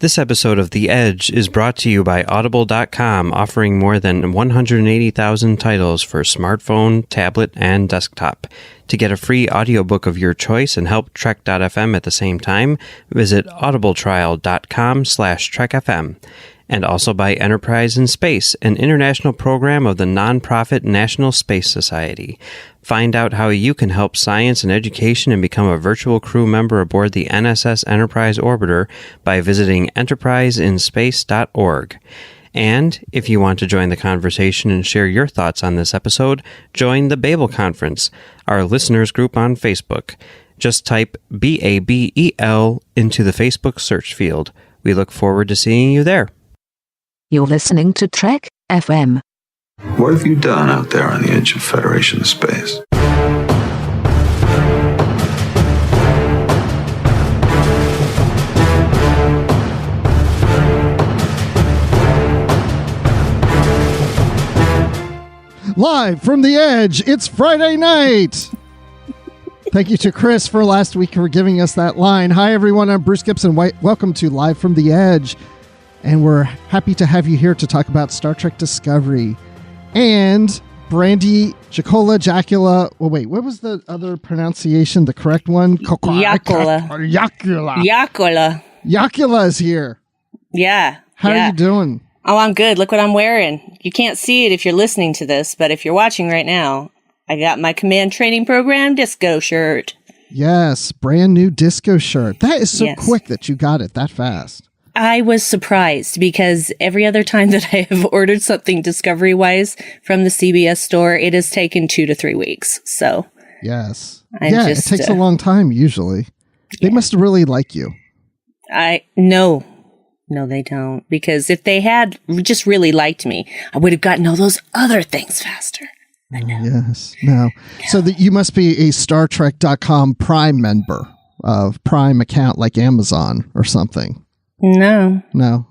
This episode of The Edge is brought to you by Audible.com, offering more than 180,000 titles for smartphone, tablet, and desktop. To get a free audiobook of your choice and help Trek.fm at the same time, visit audibletrial.com/trekfm. And also by Enterprise in Space, an international program of the nonprofit National Space Society. Find out how you can help science and education and become a virtual crew member aboard the NSS Enterprise Orbiter by visiting enterpriseinspace.org. And if you want to join the conversation and share your thoughts on this episode, join the Babel Conference, our listeners group on Facebook. Just type BABEL into the Facebook search field. We look forward to seeing you there. You're listening to Trek FM. What have you done out there on the edge of Federation space? Live from the Edge, it's Friday night. Thank you to Chris for last week for giving us that line. Hi, everyone. I'm Bruce Gibson. Welcome to Live from the Edge. And we're happy to have you here to talk about Star Trek Discovery. And Brandi, Jackola, Jackola. Well, wait, what was the other pronunciation? The correct one? Jackola. Jackola is here. Yeah. How are you doing? Oh, I'm good. Look what I'm wearing. You can't see it if you're listening to this, but if you're watching right now, I got my Command Training Program disco shirt. Yes, brand new disco shirt. That is so quick that you got it that fast. I was surprised because every other time that I have ordered something Discovery-wise from the CBS store, it has taken 2 to 3 weeks. So, yes. It takes a long time usually. They must really like you. No, they don't. Because if they had just really liked me, I would have gotten all those other things faster. But no. Yes. No. So that you must be a StarTrek.com Prime member of Prime account like Amazon or something. No.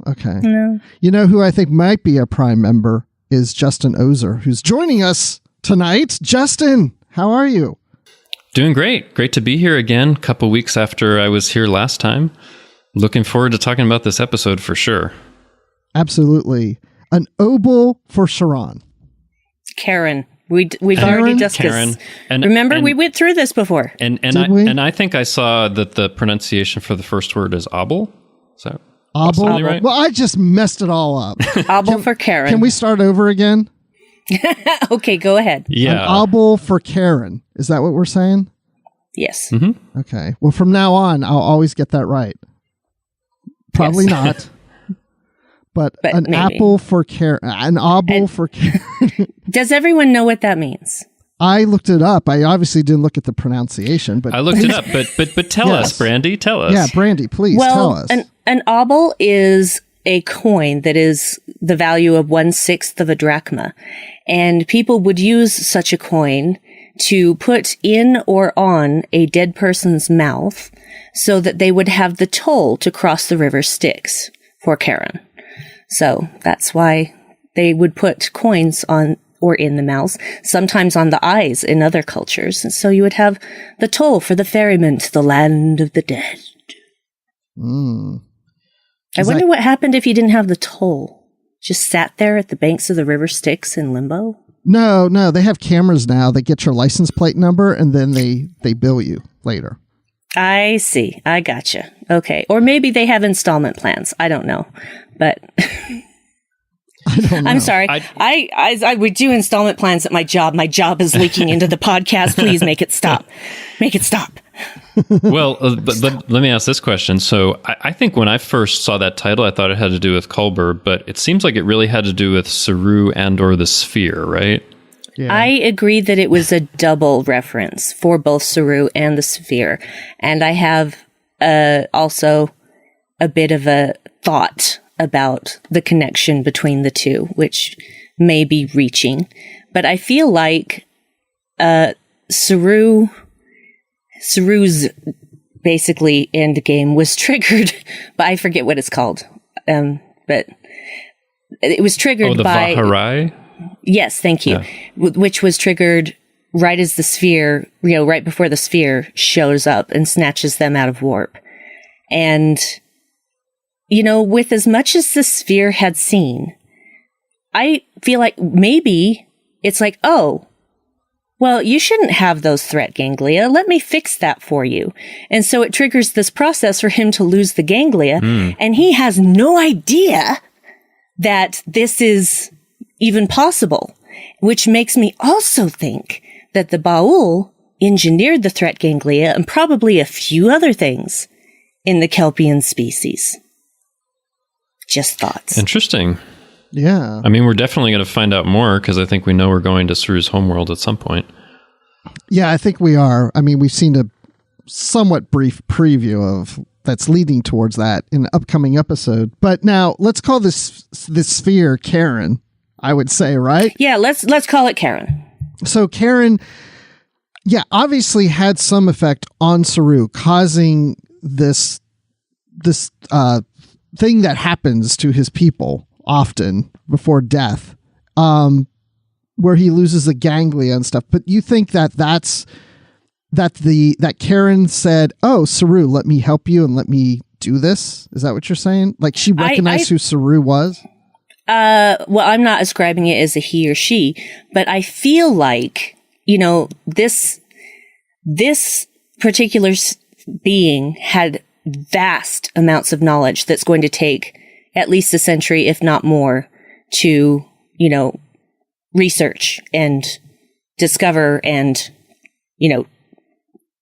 Okay. No. You know who I think might be a Prime member is Justin Ozer, who's joining us tonight. Justin, how are you? Doing great. Great to be here again. A couple weeks after I was here last time. Looking forward to talking about this episode for sure. Absolutely. An Obol for Charon. Charon. We've already discussed. Remember, we went through this before. And I think I saw that the pronunciation for the first word is Obol. So Obol, right? Well, I just messed it all up. Obol for Charon. Can we start over again? Okay, go ahead. Yeah. An Obol for Charon. Is that what we're saying? Yes. Mm-hmm. Okay. Well, from now on, I'll always get that right. Probably not. But an maybe. apple for Charon. An Obol for Charon. Does everyone know what that means? I looked it up. I obviously didn't look at the pronunciation, but I looked it up. But tell us, Brandi. Tell us. Yeah, Brandi, please tell us. An obol is a coin that is the value of 1/6 of a drachma, and people would use such a coin to put in or on a dead person's mouth, so that they would have the toll to cross the river Styx for Charon. So that's why they would put coins on or in the mouths, sometimes on the eyes in other cultures. And so you would have the toll for the ferryman to the land of the dead. I wonder what happened if you didn't have the toll. Just sat there at the banks of the river Styx in limbo? No, they have cameras now that get your license plate number and then they bill you later. I see. I gotcha. Okay. Or maybe they have installment plans. I don't know. But I don't know. I'm sorry. I would do installment plans at my job. My job is leaking into the podcast. Please make it stop. Make it stop. Well, but let me ask this question. So I think when I first saw that title, I thought it had to do with Culber, but it seems like it really had to do with Saru and or the Sphere, right? Yeah. I agree that it was a double reference for both Saru and the Sphere. And I have also a bit of a thought about the connection between the two, which may be reaching. But I feel like Saru's basically end game was triggered by, I forget what it's called, but it was triggered by... Vaharai? Yes, thank you. Yeah. Which was triggered right as the Sphere, right before the Sphere shows up and snatches them out of warp. And with as much as the sphere had seen, I feel like maybe it's like, oh, well, you shouldn't have those threat ganglia. Let me fix that for you. And so it triggers this process for him to lose the ganglia. And he has no idea that this is even possible, which makes me also think that the Baul engineered the threat ganglia and probably a few other things in the Kelpian species. Just thoughts. Interesting. Yeah. I mean, we're definitely going to find out more because I think we know we're going to Saru's homeworld at some point. Yeah, I think we are. I mean, we've seen a somewhat brief preview of that's leading towards that in an upcoming episode. But now let's call this sphere Charon, I would say, right? Yeah, let's call it Charon. So Charon, obviously had some effect on Saru, causing this thing that happens to his people often before death, where he loses the ganglia and stuff. But you think that Charon said, "Oh, Saru, let me help you and let me do this." Is that what you're saying? Like she recognized who Saru was? Well, I'm not ascribing it as a he or she, but I feel like, this particular being had vast amounts of knowledge that's going to take at least a century, if not more, to, research and discover and,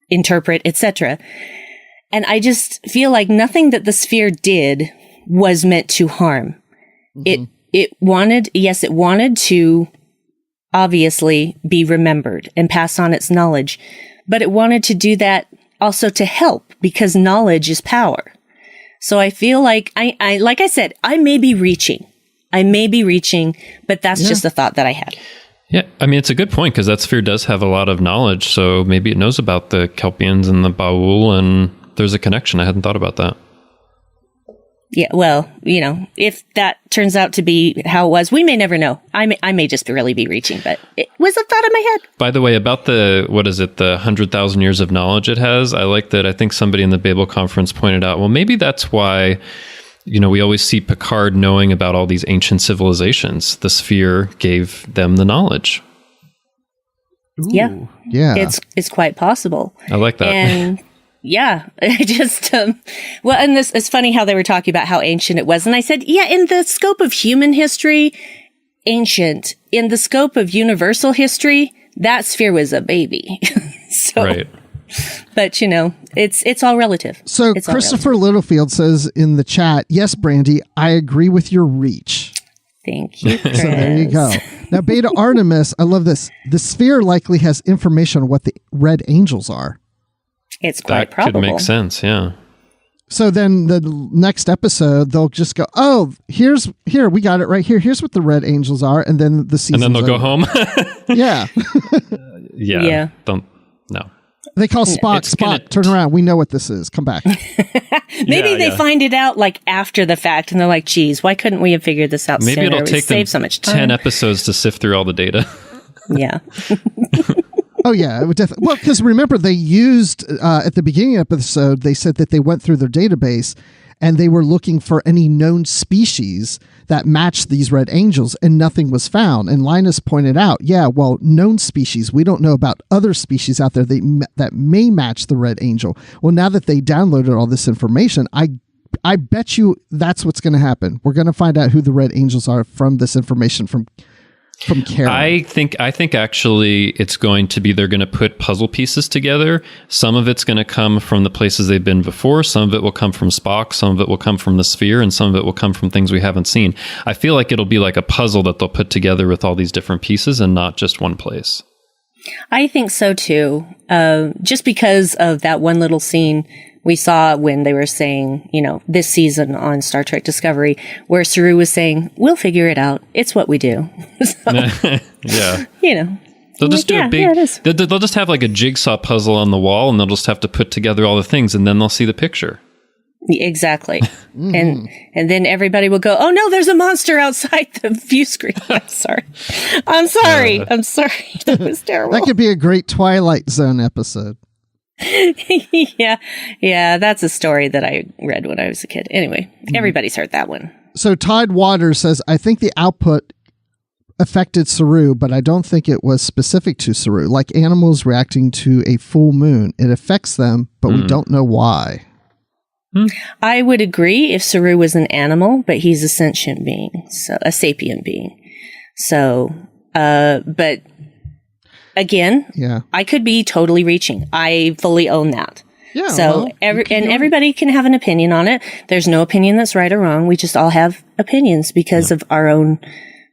interpret, etc. And I just feel like nothing that the sphere did was meant to harm. Mm-hmm. It wanted to obviously be remembered and pass on its knowledge, but it wanted to do that also to help because knowledge is power. So I feel like like I said, I may be reaching, but that's just a thought that I had. Yeah, I mean, it's a good point because that sphere does have a lot of knowledge. So maybe it knows about the Kelpians and the Baul, and there's a connection. I hadn't thought about that. Yeah, well, if that turns out to be how it was, we may never know. I may just really be reaching, but it was a thought in my head. By the way, about the 100,000 years of knowledge it has, I like that. I think somebody in the Babel conference pointed out, well, maybe that's why, we always see Picard knowing about all these ancient civilizations. The sphere gave them the knowledge. Ooh, yeah. It's quite possible. I like that. And yeah, I just, and this, it's funny how they were talking about how ancient it was. And I said, yeah, in the scope of human history, ancient. In the scope of universal history, that sphere was a baby. So, right. But, it's all relative. So it's Christopher Littlefield says in the chat, yes, Brandi, I agree with your reach. Thank you, Chris. So there you go. Now, Beta Artemis, I love this. The sphere likely has information on what the red angels are. It's quite probable. That could make sense, yeah. So then the next episode, they'll just go, oh, here, we got it right here. Here's what the red angels are. And then the season's And then they'll go home? Yeah. Yeah. No. They call Spock, turn around. We know what this is. Come back. Maybe they find it out after the fact and they're like, geez, why couldn't we have figured this out sooner? Maybe it'll take them so much time. 10 episodes to sift through all the data. Yeah. Oh, yeah. It would definitely. Well, because remember, they used at the beginning of the episode, they said that they went through their database and they were looking for any known species that matched these red angels, and nothing was found. And Linus pointed out, known species. We don't know about other species out there that may match the red angel. Well, now that they downloaded all this information, I bet you that's what's going to happen. We're going to find out who the red angels are from this information from Charon. I think actually it's going to be, they're going to put puzzle pieces together. Some of it's going to come from the places they've been before. Some of it will come from Spock. Some of it will come from the sphere, and some of it will come from things we haven't seen. I feel like it'll be like a puzzle that they'll put together with all these different pieces and not just one place. I think so too. Just because of that one little scene we saw when they were saying, this season on Star Trek Discovery, where Saru was saying, we'll figure it out. It's what we do. So, yeah. They'll just do a big, they'll just have like a jigsaw puzzle on the wall, and they'll just have to put together all the things, and then they'll see the picture. Exactly. And then everybody will go, oh no, there's a monster outside the view screen. I'm sorry. I'm sorry. That was terrible. That could be a great Twilight Zone episode. Yeah, that's a story that I read when I was a kid. Anyway, everybody's heard that one. So Tide Water says, I think the output affected Saru, but I don't think it was specific to Saru. Like animals reacting to a full moon. It affects them, but we don't know why. I would agree if Saru was an animal, but he's a sentient being, so a sapient being. So, but again, I could be totally reaching. I fully own that. Yeah. So everybody can have an opinion on it. There's no opinion that's right or wrong. We just all have opinions because of our own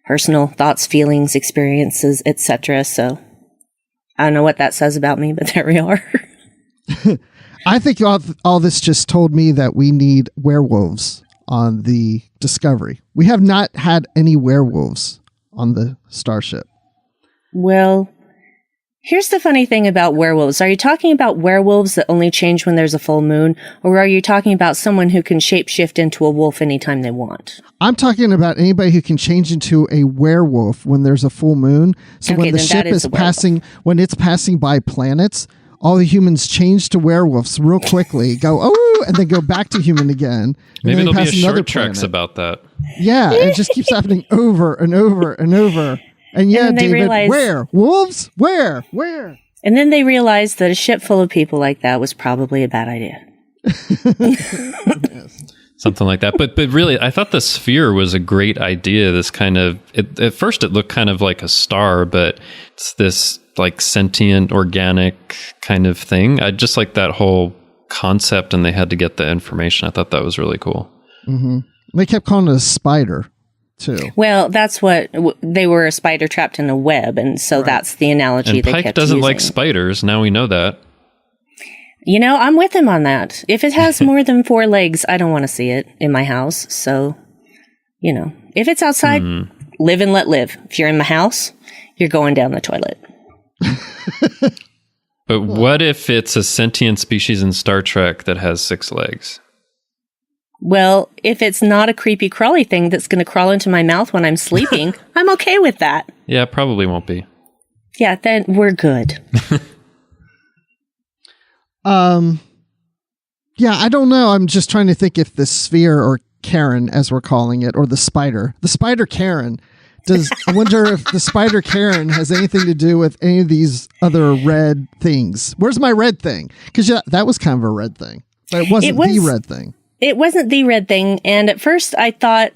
personal thoughts, feelings, experiences, etc. So I don't know what that says about me, but there we are. I think all this just told me that we need werewolves on the Discovery. We have not had any werewolves on the Starship. Well, here's the funny thing about werewolves. Are you talking about werewolves that only change when there's a full moon? Or are you talking about someone who can shapeshift into a wolf anytime they want? I'm talking about anybody who can change into a werewolf when there's a full moon. So when the ship is passing, when it's passing by planets, all the humans change to werewolves real quickly, go, oh, and then go back to human again. Maybe there'll be a short treks about that. Yeah, it just keeps happening over and over and over. And yeah, and David, where? Wolves? Where? And then they realized that a ship full of people like that was probably a bad idea. Something like that. But really, I thought the sphere was a great idea. This kind of, at first it looked kind of like a star, but it's this like sentient, organic kind of thing. I just like that whole concept, and they had to get the information. I thought that was really cool. Mm-hmm. They kept calling it a spider, too. Well, that's what they were, a spider trapped in a web, and so that's the analogy and they Pike kept doesn't using. like spiders. Now we know that. You know, I'm with him on that. If it has more than 4 legs, I don't want to see it in my house. So, you know, if it's outside, live and let live. If you're in my house, you're going down the toilet. But what if it's a sentient species in Star Trek that has 6 legs? Well, if it's not a creepy crawly thing that's going to crawl into my mouth when I'm sleeping, I'm okay with that. Yeah, probably won't be. Yeah, then we're good. Yeah, I don't know. I'm just trying to think if the sphere, or Charon, as we're calling it, or the spider Charon, I wonder if the spider Charon has anything to do with any of these other red things. Where's my red thing? Because that was kind of a red thing, but it wasn't the red thing. It wasn't the red thing, and at first I thought,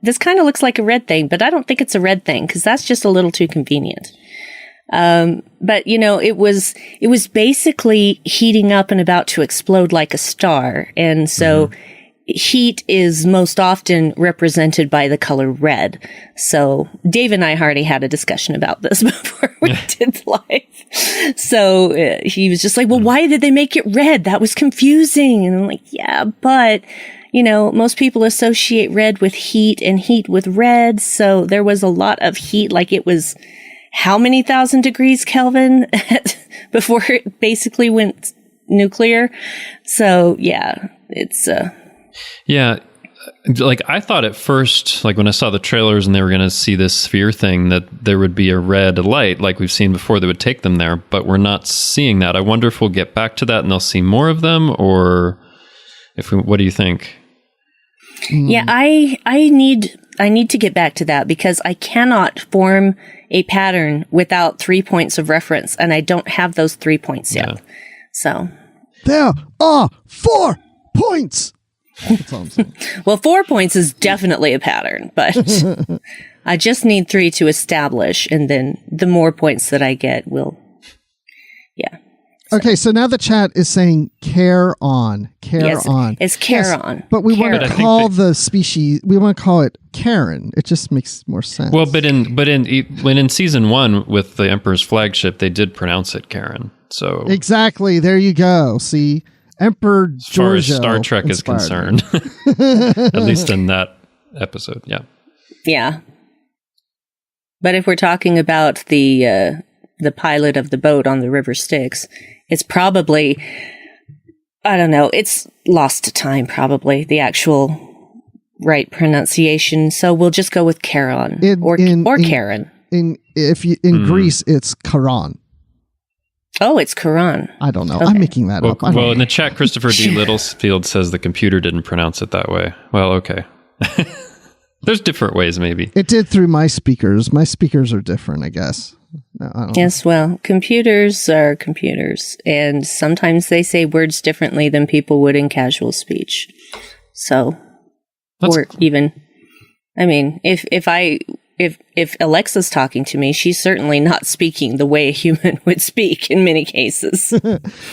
this kind of looks like a red thing, but I don't think it's a red thing, because that's just a little too convenient. But you know, it was basically heating up and about to explode like a star. And so heat is most often represented by the color red. So Dave and I already had a discussion about this before we did live. So he was just like, well, why did they make it red? That was confusing. And I'm like, yeah, but you know, most people associate red with heat and heat with red. So there was a lot of heat, like it was how many thousand degrees Kelvin before it basically went nuclear. So yeah, it's yeah, like I thought at first, like when I saw the trailers and they were going to see this sphere thing, that there would be a red light like we've seen before that would take them there, but we're not seeing that. I wonder if we'll get back to that and they'll see more of them, or if we, what do you think? Yeah, I need to get back to that, because I cannot form a pattern without 3 points of reference, and I don't have those 3 points yet. Yeah. So there are 4 points. That's all I'm saying. Well, 4 points is definitely a pattern, but I just need 3 to establish, and then the more points that I get will, yeah. Okay, so now the chat is saying care on. It's Charon. Yes, but we want to call the species, we want to call it Charon. It just makes more sense. Well, but in season 1 with the Emperor's flagship, they did pronounce it Charon. So exactly, there you go. See, Emperor as far Giorgio as Star Trek is concerned, at least in that episode, yeah. Yeah. But if we're talking about the pilot of the boat on the River Styx, it's probably, I don't know, it's lost to time, probably, the actual right pronunciation. So we'll just go with Charon or Charon. In Greece, it's Charon. Oh, it's Charon. I don't know. Okay. I'm making that up. Well, in the chat, Christopher D. Littlefield says the computer didn't pronounce it that way. Well, okay. There's different ways, maybe. It did through my speakers. My speakers are different, I guess. No, I don't Yes, well, computers are computers, and sometimes they say words differently than people would in casual speech. So, or even, I mean, if Alexa's talking to me, she's certainly not speaking the way a human would speak in many cases.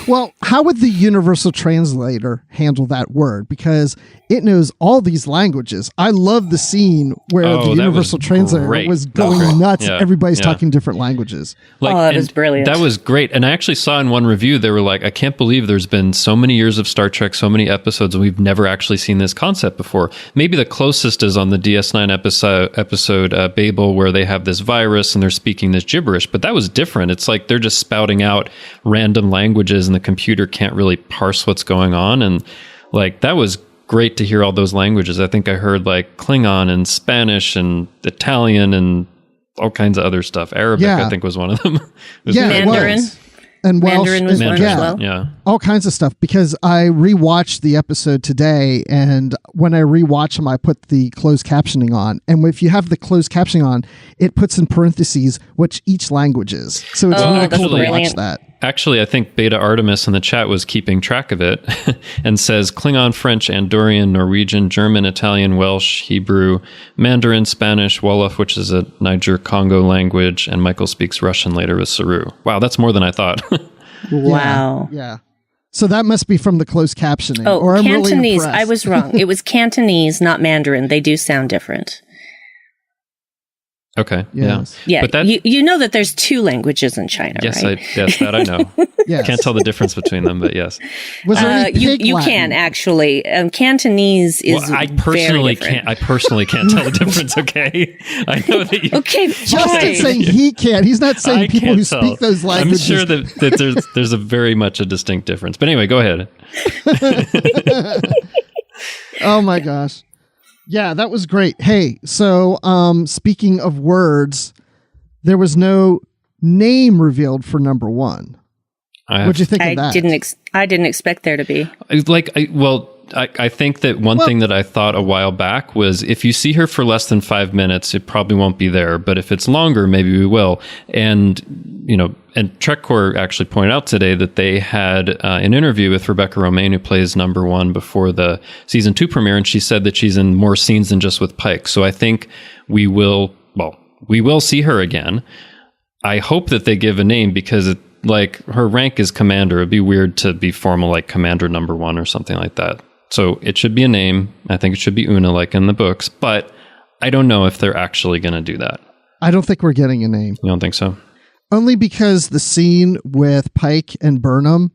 Well, how would the universal translator handle that word? Because it knows all these languages. I love the scene where the universal translator was going nuts. Yeah, everybody's talking different languages. That was brilliant. That was great. And I actually saw in one review, they were like, I can't believe there's been so many years of Star Trek, so many episodes, and we've never actually seen this concept before. Maybe the closest is on the DS9 episode Babel, where they have this virus and they're speaking this gibberish, but that was different. It's like they're just spouting out random languages and the computer can't really parse what's going on. And like, that was great to hear all those languages. I think I heard like Klingon and Spanish and Italian and all kinds of other stuff. Arabic, I think, was one of them. Mandarin. And Welsh. Mandarin was one as well. Yeah. All kinds of stuff, because I rewatched the episode today, and when I rewatch them, I put the closed captioning on. And if you have the closed captioning on, it puts in parentheses which each language is. So it's really cool to watch that. Actually, I think Beta Artemis in the chat was keeping track of it and says Klingon, French, Andorian, Norwegian, German, Italian, Welsh, Hebrew, Mandarin, Spanish, Wolof, which is a Niger-Congo language, and Michael speaks Russian later with Saru. Wow, that's more than I thought. Wow. Yeah. So that must be from the closed captioning. Oh, or I'm Cantonese. really impressed. I was wrong. It was Cantonese, not Mandarin. They do sound different. Okay. Yes. Yeah. But that, you know that there's two languages in China, yes, right? Yes, that I know. Yes. Can't tell the difference between them, but yes. Was there any pig you Latin? can actually. Cantonese is I personally very different. can't. I personally can't tell the difference. Okay, I know that you. Okay, Justin's fine. saying he can't. He's not saying I people can't who tell. speak those languages. I'm sure that there's a very much a distinct difference. But anyway, go ahead. Oh my gosh. Yeah, that was great. Hey, so speaking of words, there was no name revealed for number one. What'd you think of that? I didn't expect there to be. I think that one thing that I thought a while back was if you see her for less than 5 minutes, it probably won't be there. But if it's longer, maybe we will. And, and TrekCore actually pointed out today that they had an interview with Rebecca Romaine, who plays number one, before the season 2 premiere. And she said that she's in more scenes than just with Pike. So I think we will see her again. I hope that they give a name, because her rank is commander. It'd be weird to be formal like commander number one or something like that. So it should be a name. I think it should be Una, like in the books, but I don't know if they're actually going to do that. I don't think we're getting a name. You don't think so? Only because the scene with Pike and Burnham,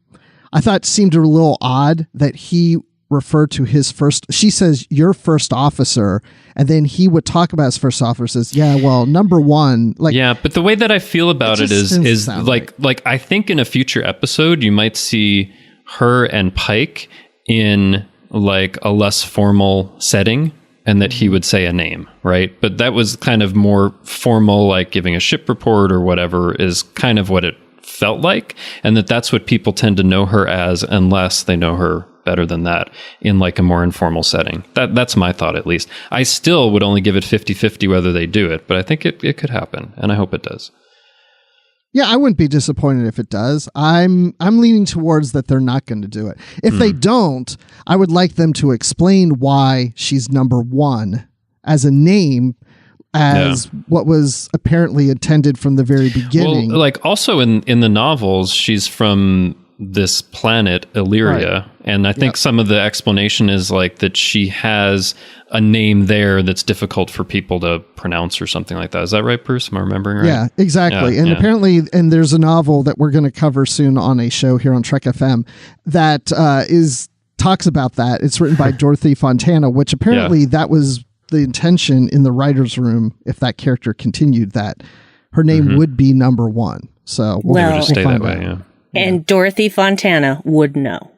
I thought seemed a little odd that he referred to his first. She says, "Your first officer," and then he would talk about his first officer. Says, "Yeah, well, number one." Yeah, but the way that I feel about it is like I think in a future episode you might see her and Pike in like a less formal setting, and that he would say a name, right? But that was kind of more formal, like giving a ship report or whatever, is kind of what it felt like, and that's what people tend to know her as, unless they know her better than that in like a more informal setting. That's my thought, at least. I still would only give it 50-50 whether they do it, but I think it could happen, and I hope it does. Yeah, I wouldn't be disappointed if it does. I'm leaning towards that they're not going to do it. If they don't, I would like them to explain why she's number one as a name, as what was apparently intended from the very beginning. Well, like also in the novels, she's from this planet Illyria, right. And I think some of the explanation is like that she has a name there that's difficult for people to pronounce or something like that. Is that right, Bruce? Am I remembering right? Yeah, exactly. And apparently, and there's a novel that we're going to cover soon on a show here on Trek FM that talks about that. It's written by Dorothy Fontana, which apparently that was the intention in the writer's room. If that character continued, that her name would be number one. So we'll just stay that way. Yeah. And Dorothy Fontana would know.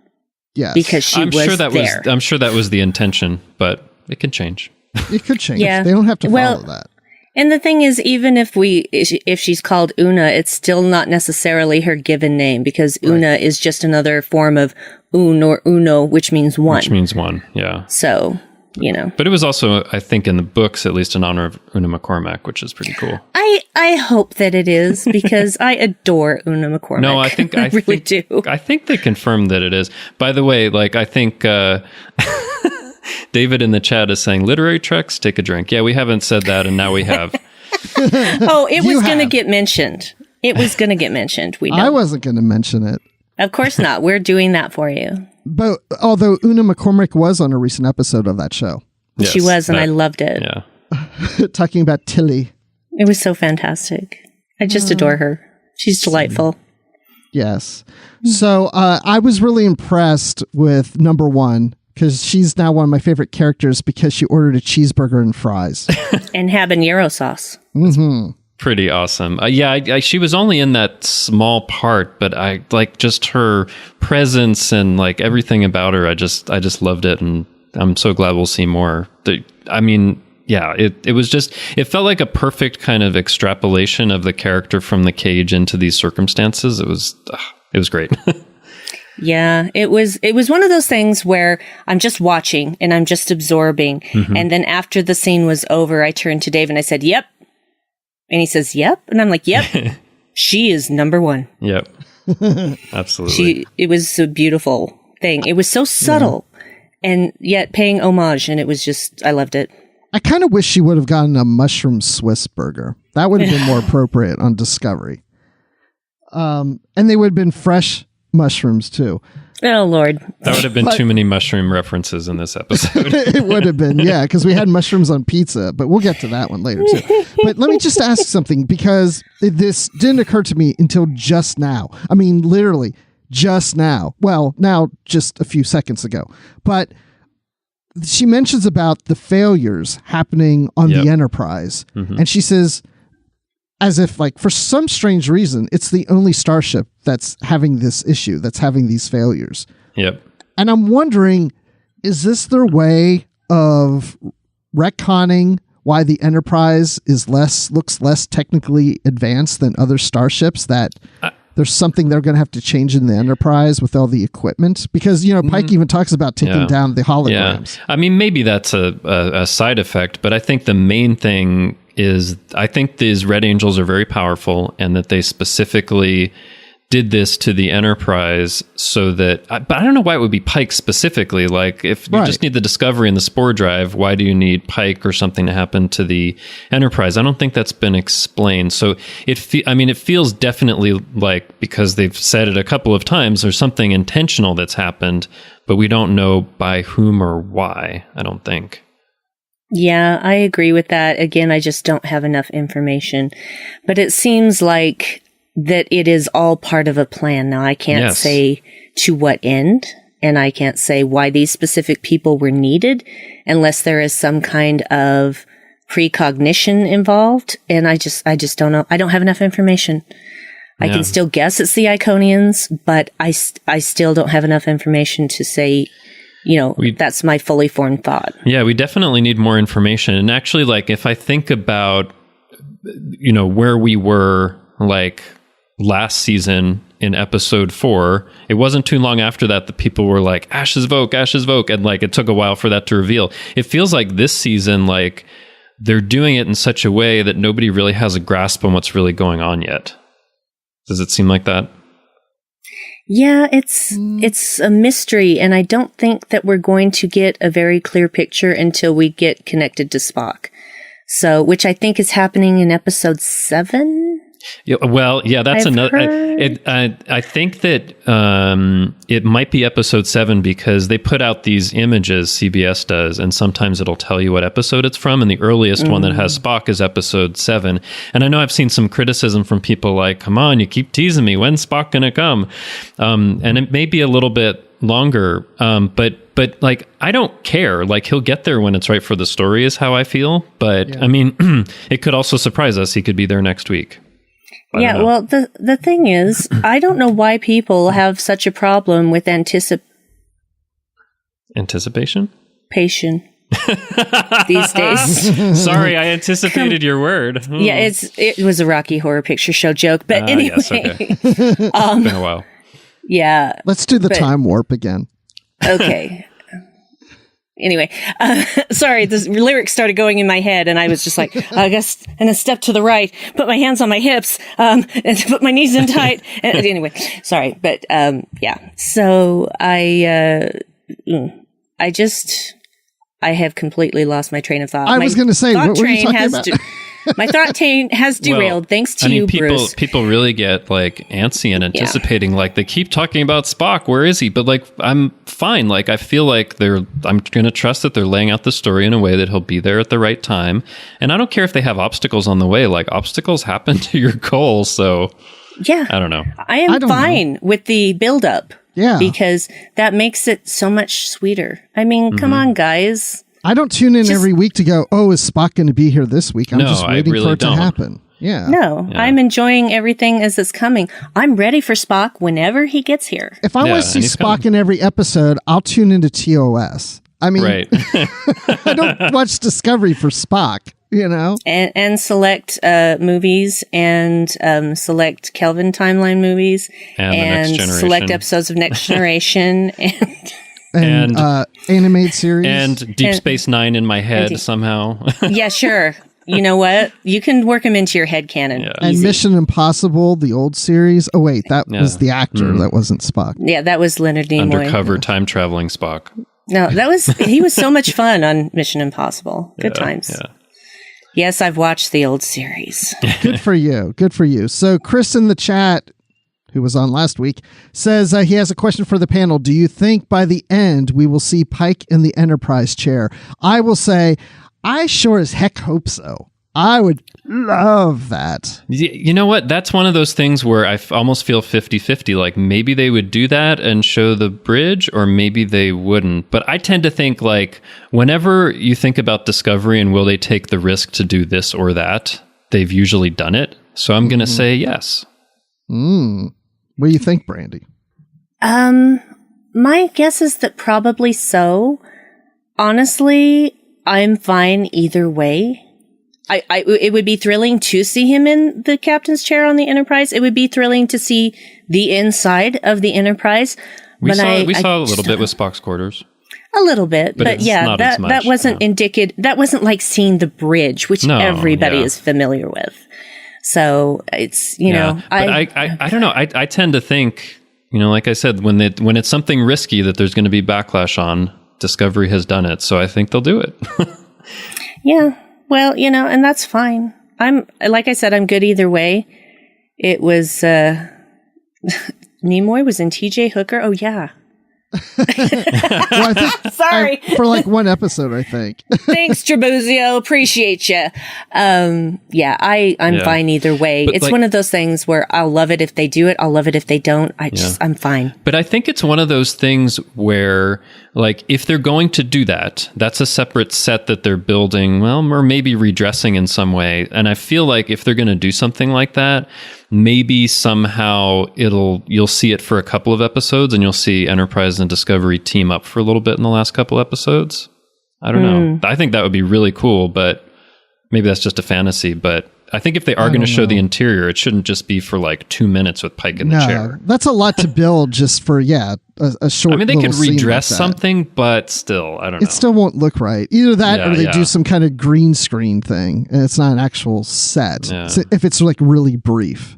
Yes. Because she was there. I'm sure that was the intention, but it can change. It could change. Yeah. They don't have to follow that. And the thing is, even if she's called Una, it's still not necessarily her given name, because Una is just another form of un or uno, which means one. Which means one, yeah. So, you know. But it was also, I think, in the books, at least in honor of Una McCormack, which is pretty cool. I hope that it is, because I adore Una McCormack. No, I think I really do. I think they confirmed that it is. By the way, like, I think David in the chat is saying, literary treks, take a drink. Yeah, we haven't said that, and now we have. Oh, it was going to get mentioned. It was going to get mentioned. We know. I wasn't going to mention it. Of course not. We're doing that for you. But although Una McCormack was on a recent episode of that show. Yes, she was, and I loved it. Yeah. Talking about Tilly. It was so fantastic. I just adore her. She's delightful. Yes. So I was really impressed with number 1, because she's now one of my favorite characters because she ordered a cheeseburger and fries. And habanero sauce. Mm-hmm. Pretty awesome. She was only in that small part, but I like just her presence and like everything about her. I just loved it, and I'm so glad we'll see more. It was just, it felt like a perfect kind of extrapolation of the character from the cage into these circumstances. It was great. Yeah, it was one of those things where I'm just watching and I'm just absorbing. Mm-hmm. And then after the scene was over, I turned to Dave and I said, "Yep." And he says, "Yep." And I'm like, "Yep." She is number 1. Yep. Absolutely. It was a beautiful thing. It was so subtle and yet paying homage. And it was just, I loved it. I kind of wish she would have gotten a mushroom Swiss burger. That would have been more appropriate on Discovery. And they would have been fresh mushrooms too. Oh, Lord. That would have been too many mushroom references in this episode. It would have been, yeah, because we had mushrooms on pizza, but we'll get to that one later too. But let me just ask something, because this didn't occur to me until just now. I mean, literally just now. Well, now just a few seconds ago. But she mentions about the failures happening on the Enterprise. Mm-hmm. And she says, as if, like, for some strange reason, it's the only starship that's having this issue, that's having these failures. Yep. And I'm wondering, is this their way of retconning why the Enterprise looks less technically advanced than other starships, that there's something they're going to have to change in the Enterprise with all the equipment? Because, Pike even talks about taking down the holograms. Yeah. I mean, maybe that's a side effect, but I think the main thing is, I think these Red Angels are very powerful, and that they specifically did this to the Enterprise so that, but I don't know why it would be Pike specifically. Like, if you just need the Discovery and the Spore Drive, why do you need Pike or something to happen to the Enterprise? I don't think that's been explained. So it feels definitely like, because they've said it a couple of times, there's something intentional that's happened, but we don't know by whom or why, I don't think. Yeah, I agree with that. Again, I just don't have enough information. But it seems like that it is all part of a plan. Now, I can't say to what end, and I can't say why these specific people were needed unless there is some kind of precognition involved. And I just don't know. I don't have enough information. I can still guess it's the Iconians, but I still don't have enough information to say, that's my fully formed thought. Yeah, we definitely need more information. And actually, like, if I think about, where we were, like, last season in episode 4, it wasn't too long after that the people were like, Ashes Voke, and like, it took a while for that to reveal. It feels like this season, like, they're doing it in such a way that nobody really has a grasp on what's really going on yet. Does it seem like that? Yeah, it's a mystery, and I don't think that we're going to get a very clear picture until we get connected to Spock. So, which I think is happening in episode 7. Yeah, well, yeah, that's another. I think that it might be episode 7, because they put out these images, CBS does, and sometimes it'll tell you what episode it's from. And the earliest one that has Spock is episode 7. And I know I've seen some criticism from people like, "Come on, you keep teasing me. When's Spock gonna come?" And it may be a little bit longer, but like, I don't care. Like, he'll get there when it's right for the story, is how I feel. But I mean, it could also surprise us. He could be there next week. Yeah, well, the thing is, I don't know why people have such a problem with anticipation? these days. Sorry, I anticipated your word. Yeah, it was a Rocky Horror Picture Show joke, but anyway. Yes, okay. It's been a while. Yeah. Let's do the time warp again. Okay. Anyway, sorry, the lyrics started going in my head, and I was just like, I guess, and a step to the right, put my hands on my hips, and put my knees in tight. And anyway, sorry, but yeah. So I have completely lost my train of thought. I was going to say, what were you talking about? My thought train has derailed, thanks to you, Bruce. People really get like antsy and anticipating, like they keep talking about Spock. Where is he? But like, I'm fine. Like, I feel like I'm going to trust that they're laying out the story in a way that he'll be there at the right time. And I don't care if they have obstacles on the way. Like, obstacles happen to your goal. So yeah, I don't know. I am fine with the buildup. Yeah, because that makes it so much sweeter. I mean, come on, guys. I don't tune in every week to go, oh, is Spock going to be here this week? I'm just waiting for it to happen. Yeah. No, I'm enjoying everything as it's coming. I'm ready for Spock whenever he gets here. If I want to see Spock in every episode, I'll tune into TOS. I mean, right. I don't watch Discovery for Spock, you know? And select movies and select Kelvin timeline movies and select episodes of Next Generation and animated series and Deep Space Nine in my head somehow. Yeah, sure. You know what? You can work them into your headcanon. Yeah. And Mission Impossible, the old series. Oh wait, that was the actor. That wasn't Spock. Yeah, that was Leonard Nimoy. Undercover time traveling Spock. No, he was so much fun on Mission Impossible. Good times. Yeah. Yes, I've watched the old series. Good for you. Good for you. So Chris in the chat, who was on last week, says he has a question for the panel. Do you think by the end we will see Pike in the Enterprise chair? I will say, I sure as heck hope so. I would love that. You know what? That's one of those things where I almost feel 50-50. Like maybe they would do that and show the bridge, or maybe they wouldn't. But I tend to think like whenever you think about Discovery and will they take the risk to do this or that, they've usually done it. So I'm going to say yes. What do you think, Brandi? My guess is that probably so. Honestly, I'm fine either way. It would be thrilling to see him in the captain's chair on the Enterprise. It would be thrilling to see the inside of the Enterprise. We saw a little bit with Spock's quarters. A little bit, but yeah, that wasn't indicative. That wasn't like seeing the bridge, which everybody is familiar with. So it's, you know, I don't know. I tend to think, you know, like I said, when it's something risky that there's going to be backlash on, Discovery has done it. So I think they'll do it. Yeah. Well, you know, and that's fine. Like I said, I'm good either way. It was, Nimoy was in TJ Hooker. Oh yeah. Well, Sorry. For like one episode, I think. Thanks, Trabuzio. Appreciate you. Yeah, I'm fine either way. But it's one of those things where I'll love it if they do it. I'll love it if they don't. I'm fine. But I think it's one of those things where, like, if they're going to do that, that's a separate set that they're building, well, or maybe redressing in some way. And I feel like if they're going to do something like that, maybe somehow you'll see it for a couple of episodes and you'll see Enterprise and Discovery team up for a little bit in the last couple episodes. I don't know. I think that would be really cool, but maybe that's just a fantasy. But I think if they are going to show the interior, it shouldn't just be for like 2 minutes with Pike in the chair. That's a lot to build just for, a short. I mean, they could redress like something, but still, I don't know. It still won't look right. Either that or they do some kind of green screen thing and it's not an actual set. Yeah. So if it's like really brief.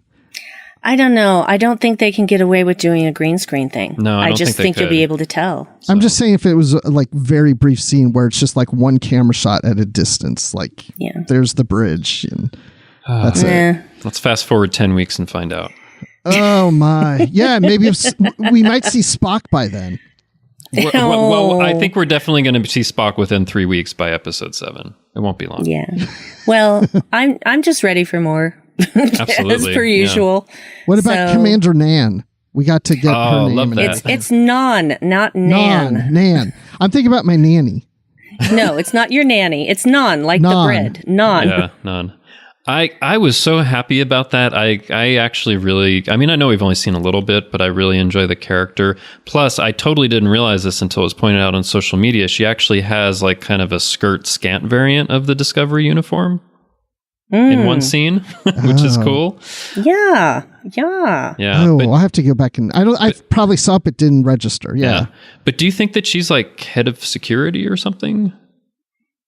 I don't know. I don't think they can get away with doing a green screen thing. No, I don't just think you'll be able to tell. So. I'm just saying if it was a like very brief scene where it's just like one camera shot at a distance, like there's the bridge and that's it. Let's fast forward 10 weeks and find out. Oh my. Yeah, maybe we might see Spock by then. Well, I think we're definitely going to see Spock within 3 weeks by episode 7. It won't be long. Yeah. Well, I'm just ready for more. Absolutely. As per usual. What about Commander Nan? We got to get her name. Love that. It's Non, not Nan. Nan. I'm thinking about my nanny. No, it's not your nanny. It's Non, like the bread. Non. Yeah, Non. I was so happy about that. I actually really, I mean, I know we've only seen a little bit, but I really enjoy the character. Plus, I totally didn't realize this until it was pointed out on social media. She actually has like kind of a skirt scant variant of the Discovery uniform in one scene, which is cool. Yeah. Oh, I'll have to go back and I probably saw it, but didn't register. Yeah. But do you think that she's like head of security or something?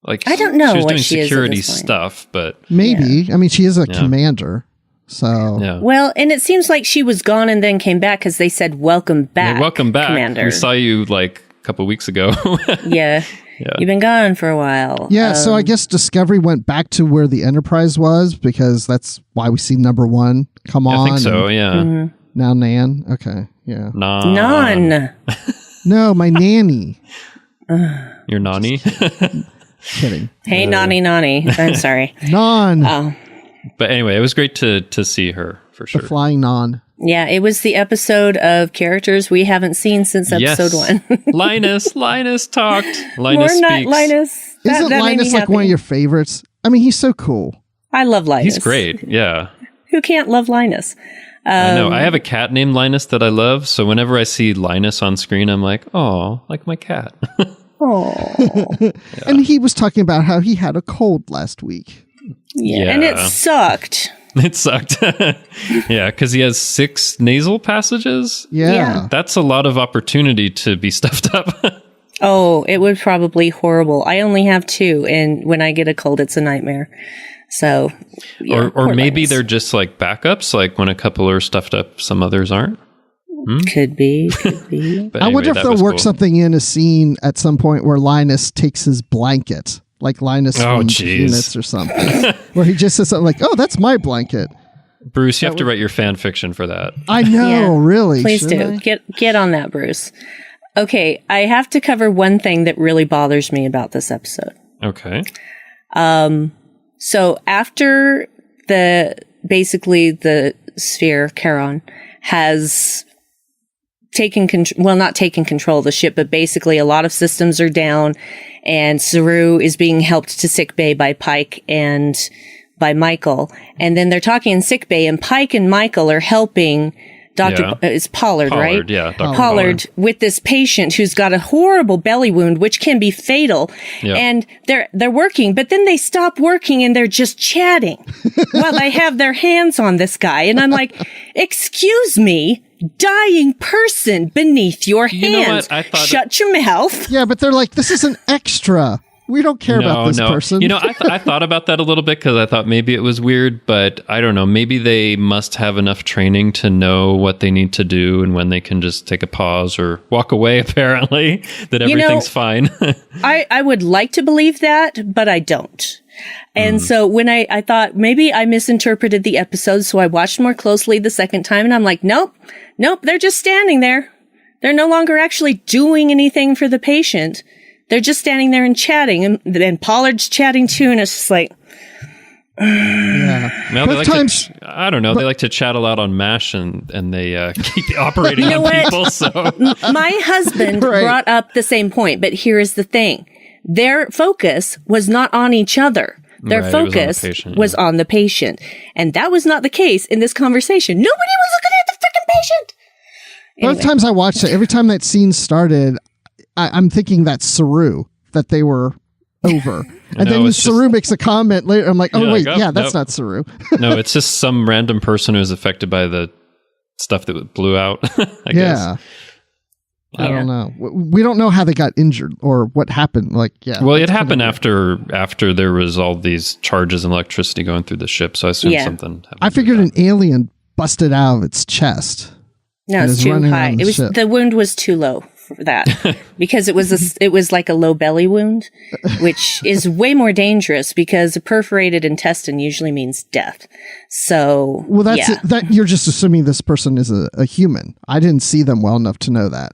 Like, I don't know she was what doing she is at security this point. stuff, but Maybe. I mean, she is a commander. So yeah. Well, and it seems like she was gone and then came back because they said, welcome back. Yeah, welcome back. Commander. We saw you like a couple weeks ago. Yeah. You've been gone for a while. yeah, so I guess Discovery went back to where the Enterprise was because that's why we see number one come on. I think so, yeah. Mm-hmm. Now Nan. Okay, yeah. None. No, my nanny. Your nanny? Kidding. Hey, Nani. I'm sorry. Non. Oh. But anyway, it was great to see her for sure. The flying non. Yeah, it was the episode of characters we haven't seen since episode 1. Linus talked. More Linus not speaks. Linus. Isn't That made me Linus like happy. one of your favorites? I mean, he's so cool. I love Linus. He's great, yeah. Who can't love Linus? I know. I have a cat named Linus that I love, so whenever I see Linus on screen, I'm like, oh, like my cat. Oh. And he was talking about how he had a cold last week. Yeah. And it sucked. It sucked. Yeah, because he has 6 nasal passages. Yeah. That's a lot of opportunity to be stuffed up. Oh, it was probably horrible. I only have 2, and when I get a cold, it's a nightmare. So, yeah, or maybe Linus. they're just like backups, like when a couple are stuffed up, some others aren't. Could be. But I wonder anyway, if that they'll was work cool. something in a scene at some point where Linus takes his blanket, like Linus Oh, from jeez. Peanuts or something, where he just says something like, "Oh, that's my blanket." Bruce, you have to write your fan fiction for that. I know, Yeah. really. Please shouldn't do. I? Get on that, Bruce. Okay, I have to cover one thing that really bothers me about this episode. Okay. So after the sphere, Charon, has not taken control of the ship, but basically a lot of systems are down, and Saru is being helped to sickbay by Pike and by Michael. And then they're talking in sickbay, and Pike and Michael are helping Dr. It's Pollard, right? Yeah, Dr. Pollard with this patient who's got a horrible belly wound, which can be fatal. Yeah. And they're working, but then they stop working and they're just chatting while they have their hands on this guy. And I'm like, excuse me, dying person beneath your hands. You know what? I thought Shut your mouth. Yeah, but they're like, this is an extra. We don't care about this person. You know, I thought about that a little bit because I thought maybe it was weird, but I don't know. Maybe they must have enough training to know what they need to do and when they can just take a pause or walk away, apparently, that everything's fine. I would like to believe that, but I don't. And so when I thought maybe I misinterpreted the episode, so I watched more closely the second time, and I'm like, nope, they're just standing there. They're no longer actually doing anything for the patient. They're just standing there and chatting, and Pollard's chatting too, and it's just like, yeah. Well, they Both like times- I don't know. They like to chat a lot on MASH, and they keep operating know on what? people. So my husband Right. brought up the same point, but here is the thing. Their focus was not on each other. Their Right, it was on the focus patient, was on the patient. And that was not the case in this conversation. Nobody was looking at the freaking patient. Both times I watched it, every time that scene started, I'm thinking that's Saru, that they were over. And No, then it's Saru makes a comment later. I'm like, oh, You're wait, like, oh, that's nope. not Saru. no, it's just some random person who's affected by the stuff that blew out. I guess. I don't know. We don't know how they got injured or what happened. Like, yeah. Well, it happened after there was all these charges and electricity going through the ship. So I assume something happened. I figured an alien busted out of its chest. No, And it's is too running high. around It the was ship. the wound was too low for that because it was like a low belly wound, which is way more dangerous because a perforated intestine usually means death. So, Well, that's yeah. that. You're just assuming this person is a human. I didn't see them well enough to know that.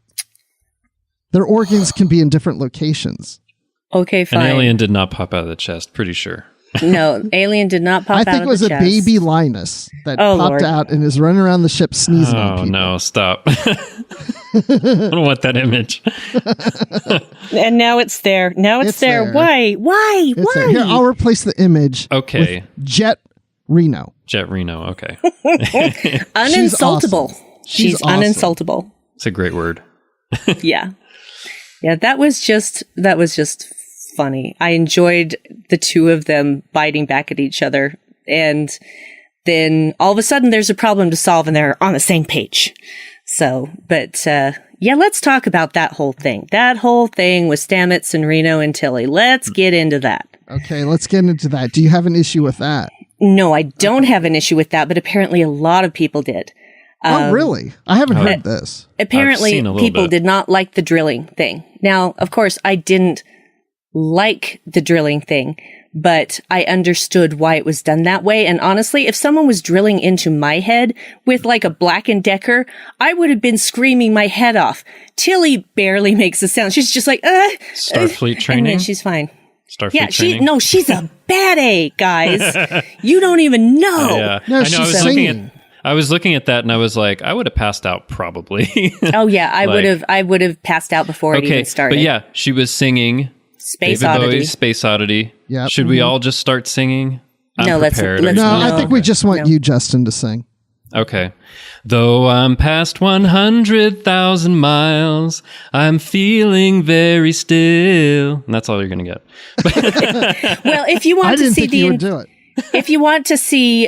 Their organs can be in different locations. Okay, An fine. alien did not pop out of the chest. Pretty sure. No, alien did not pop I out think of it was the a chest. baby Linus that Oh, popped Lord. out and is running around the ship sneezing on Oh people. no! Stop! I don't want that image. And now it's there. Now it's there. there. Why? It's Here, I'll replace the image. Okay. With Jet Reno. Jet Reno. Okay. Uninsultable. She's awesome. Uninsultable. It's a great word. Yeah. Yeah, that was just funny. I enjoyed the two of them biting back at each other, and then all of a sudden there's a problem to solve and they're on the same page. So, but yeah, let's talk about that whole thing. That whole thing with Stamets and Reno and Tilly. Let's get into that. Okay, let's get into that. Do you have an issue with that? No, I don't have an issue with that, but apparently a lot of people did. Oh, really? I haven't heard this. Apparently, seen a little people bit. did not like the drilling thing. Now, of course, I didn't like the drilling thing, but I understood why it was done that way. And honestly, if someone was drilling into my head with like a Black & Decker, I would have been screaming my head off. Tilly barely makes a sound. She's just like, Starfleet training. and then she's fine. Starfleet Yeah, training. she's a bad A, guys. You don't even know. Yeah. No, I know. she's singing. I was looking at that and I was like, I would have passed out probably. Oh yeah, I Like- would have passed out before it even started. but yeah, she was singing Space David Oddity. Bowie's Space Oddity. Yep. Should we all just start singing? I'm No, let's- prepared. let's- No, No. I think we just want you, Justin, to sing. Okay. Though I'm past 100,000 miles, I'm feeling very still. And that's all you're going to get. Well, if you want I to didn't see think you would the do it. if you want to see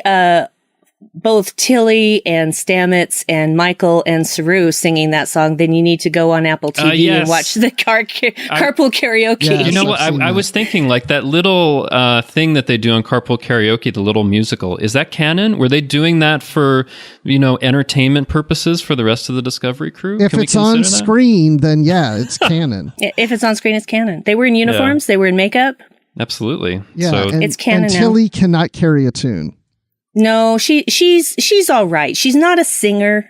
both Tilly and Stamets and Michael and Saru singing that song, then you need to go on Apple TV yes. and watch the carpool karaoke. Yes. You know I've what? seen I that. was thinking like that little thing that they do on Carpool Karaoke, the little musical. Is that canon? Were they doing that for, entertainment purposes for the rest of the Discovery crew? If Can we it's on consider that? screen, then yeah, it's canon. If it's on screen, it's canon. They were in uniforms. They were in makeup. Absolutely. Yeah, So and, It's canon and now. Tilly cannot carry a tune. No, she's all right. She's not a singer,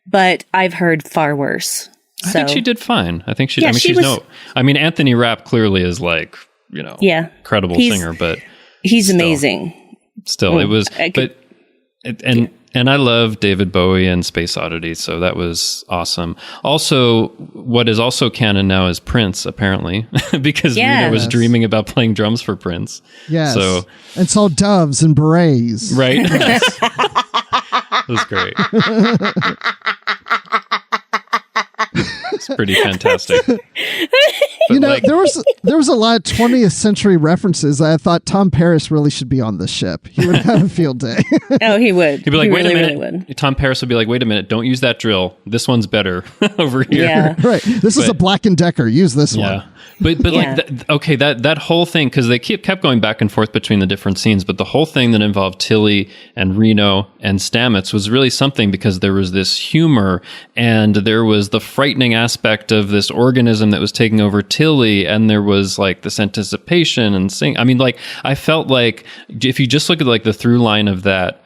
but I've heard far worse. I think she did fine. I think she. Yeah, I mean, she she's was- Anthony Rapp clearly is like, Yeah. credible He's- singer, but He's Still. amazing. still, it was. I could- And I love David Bowie and Space Oddity, so that was awesome. Also, what is also canon now is Prince, apparently, because Rena was Yes. dreaming about playing drums for Prince. Yes. So, And saw doves and berets. right? It was great. It's pretty fantastic. You know, like- there was a lot of 20th century references. I thought Tom Paris really should be on this ship. He would have a field day. Oh, he would. He'd be like, he wait really, a really minute. would. Tom Paris would be like, wait a minute, don't use that drill. This one's better over here. Yeah. Right. This is But- a Black & Decker. Use this Yeah. one. But Yeah. like that whole thing, because they kept going back and forth between the different scenes, but the whole thing that involved Tilly and Reno and Stamets was really something, because there was this humor and there was the frightening aspect of this organism that was taking over Tilly, and there was like this anticipation and sing. I mean, like, I felt like if you just look at like the through line of that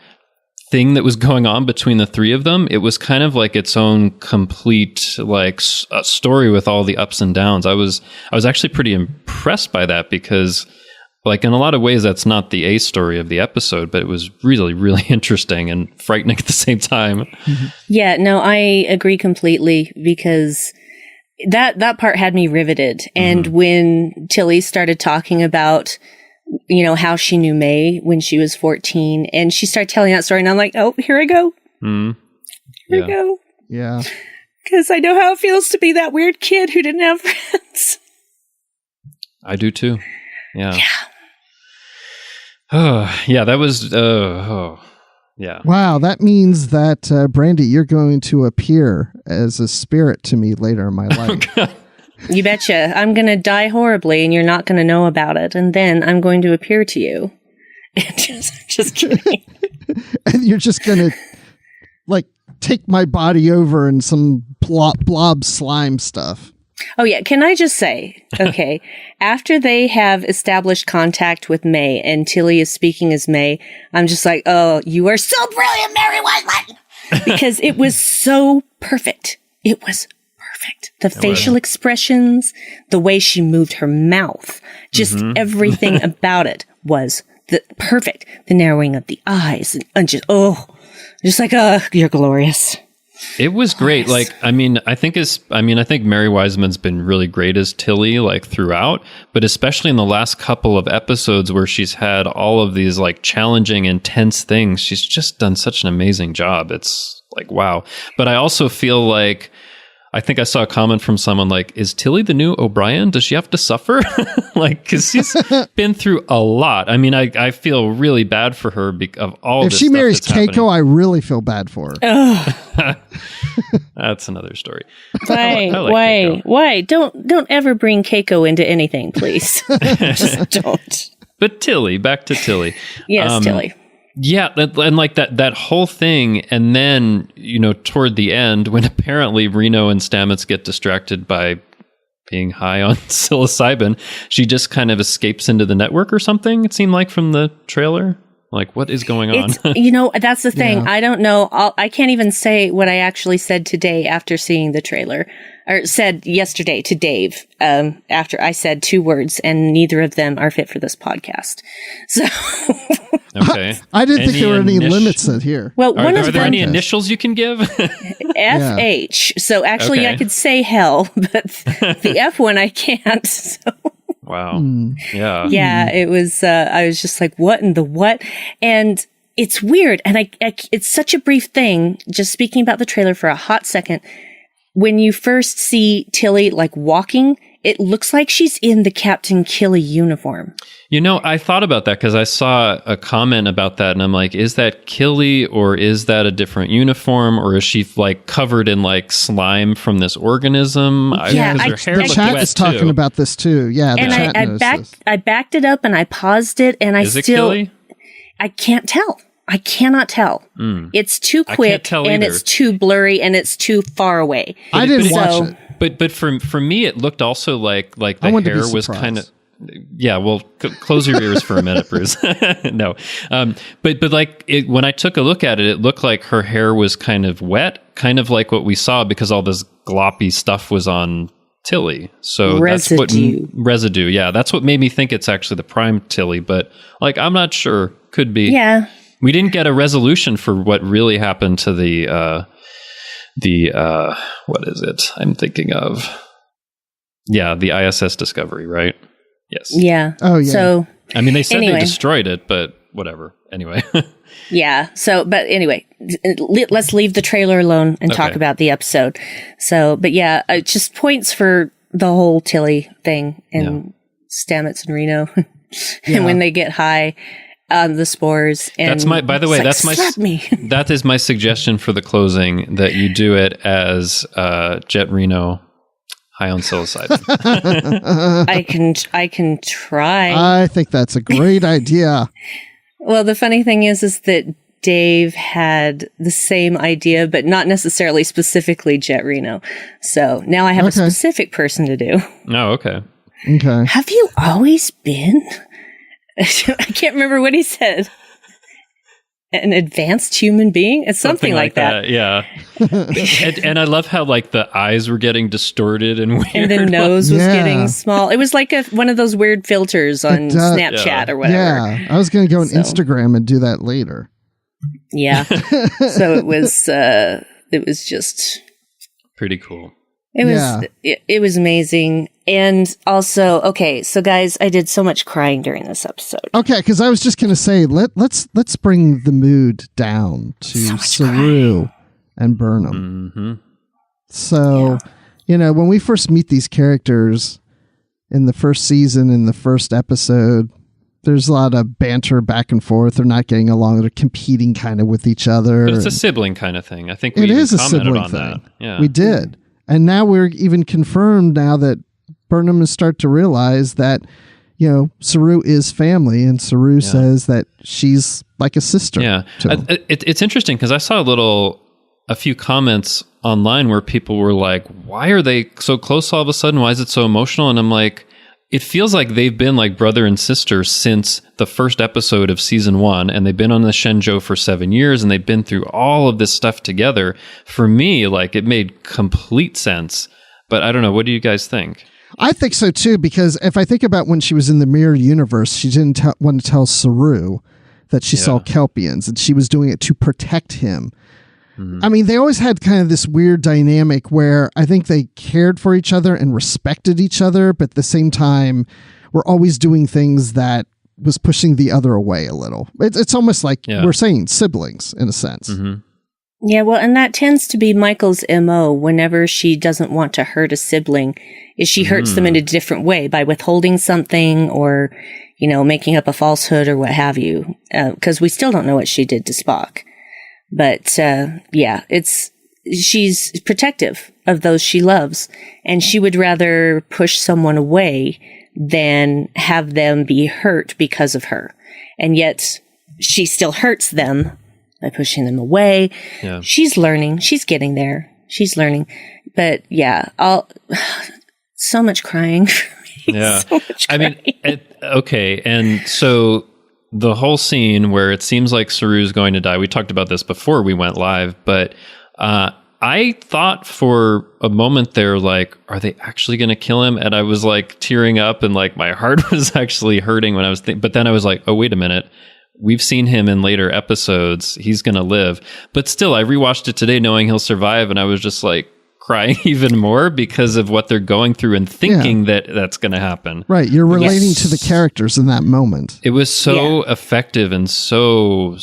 thing that was going on between the three of them, it was kind of like its own complete like story with all the ups and downs. I was actually pretty impressed by that, because like in a lot of ways that's not the A story of the episode, but it was really, really interesting and frightening at the same time. Yeah, no, I agree completely, because that part had me riveted. And when Tilly started talking about, how she knew May when she was 14, and she started telling that story, and I'm like, oh, here I go. Here Yeah. I go. Yeah. Because I know how it feels to be that weird kid who didn't have friends. I do too. Yeah. Oh, yeah, that was yeah. Wow. That means that, Brandi, you're going to appear as a spirit to me later in my life. You betcha. I'm going to die horribly, and you're not going to know about it. And then I'm going to appear to you. Just kidding. And you're just going to, like, take my body over and some blob slime stuff. Oh, yeah. Can I just say, okay, after they have established contact with May and Tilly is speaking as May, I'm just like, oh, you are so brilliant, Mary Wiseman. Because it was so perfect. It was perfect. The facial expressions, the way she moved her mouth, just everything about it was perfect. The narrowing of the eyes and just like, you're glorious. It was great. Like, I think Mary Wiseman's been really great as Tilly, like throughout, but especially in the last couple of episodes where she's had all of these like challenging, intense things, she's just done such an amazing job. It's like, wow. But I also feel like, I think I saw a comment from someone like, is Tilly the new O'Brien? Does she have to suffer? Like, because she's been through a lot. I mean, I feel really bad for her of all if this she stuff marries that's happening. Keiko, I really feel bad for her. That's another story. Why? I like Why? Keiko. Why? Don't ever bring Keiko into anything, please. Just don't. But Tilly, back to Tilly. Yes, Tilly. Yeah, and like that whole thing, and then, you know, toward the end, when apparently Reno and Stamets get distracted by being high on psilocybin, she just kind of escapes into the network or something, it seemed like from the trailer. Like, what is going on? You know, that's the thing. Yeah. I don't know. I can't even say what I actually said today after seeing the trailer, or said yesterday to Dave, after I said 2 words, and neither of them are fit for this podcast. So, Okay. I didn't think there were any initi- limits set here. well, Are one there of them, any initials you can give? FH. So actually, Okay. I could say hell, but the F one I can't. So. Wow. Yeah. Yeah, it was, I was just like, what in the what? And it's weird. And it's such a brief thing, just speaking about the trailer for a hot second. When you first see Tilly like walking, it looks like she's in the Captain Killy uniform. You know, I thought about that because I saw a comment about that, and I'm like, is that Killy, or is that a different uniform, or is she like covered in like slime from this organism? Yeah, because her hair The looked chat wet is talking too. about this too. Yeah, the And chat knows this. I backed it up and I paused it, and Is it Killy? I can't tell. I cannot tell. It's too I can't quick, tell and either. it's too blurry, and it's too far away. I didn't watch So- it. But for me, it looked also like I the wanted to be hair was surprised. kind of. Yeah, well, close your ears for a minute, Bruce. No, but like when I took a look at it, it looked like her hair was kind of wet, kind of like what we saw because all this gloppy stuff was on Tilly. So Residue. that's what residue. Yeah, that's what made me think it's actually the prime Tilly. But like, I'm not sure. Could be. Yeah. We didn't get a resolution for what really happened to the what is it? I'm thinking of. Yeah, the ISS Discovery, right? Yes. Yeah. Oh, yeah. So, I mean, they said Anyway. they destroyed it, but whatever. Anyway. yeah. So, but anyway, let's leave the trailer alone and talk Okay. about the episode. So, but yeah, just points for the whole Tilly thing and Stamets and Reno. And when they get high on the spores. And That's my, by the way, it's that's like, my, slap me. that is my suggestion for the closing, that you do it as Jet Reno high on psilocybin. I can try. I think that's a great idea. Well, the funny thing is that Dave had the same idea, but not necessarily specifically Jet Reno. So now I have a Okay. specific person to do. Oh, okay. Okay. Have you always been? I can't remember what he said. An advanced human being? It's something like that. Yeah. and I love how like the eyes were getting distorted and weird. And the nose was Yeah. getting small. It was like one of those weird filters on It does. Snapchat Yeah. or whatever. Yeah, I was going to go on So- Instagram and do that later. Yeah. So it was just Pretty cool. it was amazing. And also, okay, so guys, I did so much crying during this episode. Okay, because I was just going to say let's bring the mood down to So much Saru and Burnham. Mm-hmm. So, when we first meet these characters in the first season, in the first episode, there's a lot of banter back and forth. They're not getting along. They're competing kind of with each other. But it's a and- sibling kind of thing. I think we It even is a commented sibling on thing. that. Yeah. We did. And now we're even confirmed now that Burnham has started to realize that, Saru is family, and Saru says that she's like a sister. Yeah. to him. It's interesting because I saw a few comments online where people were like, why are they so close all of a sudden? Why is it so emotional? And I'm like, it feels like they've been like brother and sister since the first episode of season 1, and they've been on the Shenzhou for 7 years, and they've been through all of this stuff together. For me, like, it made complete sense. But I don't know. What do you guys think? I think so too, because if I think about when she was in the mirror universe, she didn't want to tell Saru that she saw Kelpians, and she was doing it to protect him. I mean, they always had kind of this weird dynamic where I think they cared for each other and respected each other, but at the same time were always doing things that was pushing the other away a little. It's almost like we're saying siblings in a sense. Yeah, well, and that tends to be Michael's MO whenever she doesn't want to hurt a sibling, is she hurts them in a different way by withholding something or, making up a falsehood or what have you. Because we still don't know what she did to Spock. But, she's protective of those she loves, and she would rather push someone away than have them be hurt because of her. And yet she still hurts them by pushing them away. Yeah. She's learning. She's getting there. She's learning. But so much crying for me. Yeah. So much crying. I mean, okay. And so the whole scene where it seems like Saru's going to die, we talked about this before we went live, but I thought for a moment there, like, are they actually going to kill him? And I was like tearing up and like my heart was actually hurting when I was but then I was like, oh, wait a minute. We've seen him in later episodes. He's going to live. But still, I rewatched it today knowing he'll survive. And I was just like crying even more because of what they're going through and thinking that that's going to happen. Right. You're relating to the characters in that moment. It was so effective and so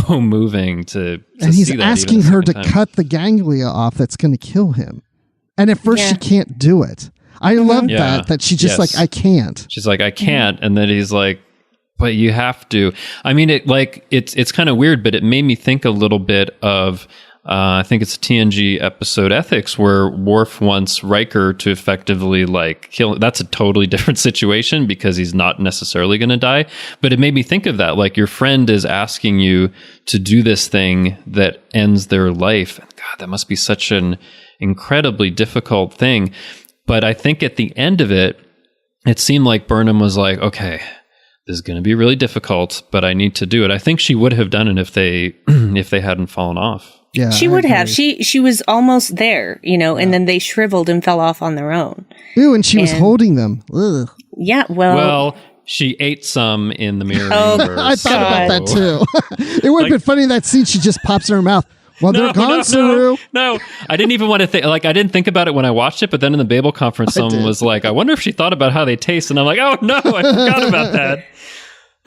moving to and he's see that asking her to cut the ganglia off that's going to kill him. And at first she can't do it. I love that she's just like, I can't. She's like, I can't. And then he's like, but you have to. I mean, it's kind of weird, but it made me think a little bit of, I think it's a TNG episode Ethics where Worf wants Riker to effectively like kill. That's a totally different situation because he's not necessarily going to die. But it made me think of that. Like your friend is asking you to do this thing that ends their life. God, that must be such an incredibly difficult thing. But I think at the end of it, it seemed like Burnham was like, okay, this is going to be really difficult, but I need to do it. I think she would have done it if they hadn't fallen off. Yeah, she would have. She was almost there, and then they shriveled and fell off on their own. Ooh, and she was holding them. Ugh. Yeah, well, she ate some in the mirror. I thought about that too. It would have been funny that scene. She just pops in her mouth. Well, they're gone, Saru. No, I didn't even want to think. Like, I didn't think about it when I watched it, but then in the Babel conference, someone was like, "I wonder if she thought about how they taste," and I'm like, "Oh no, I forgot about that."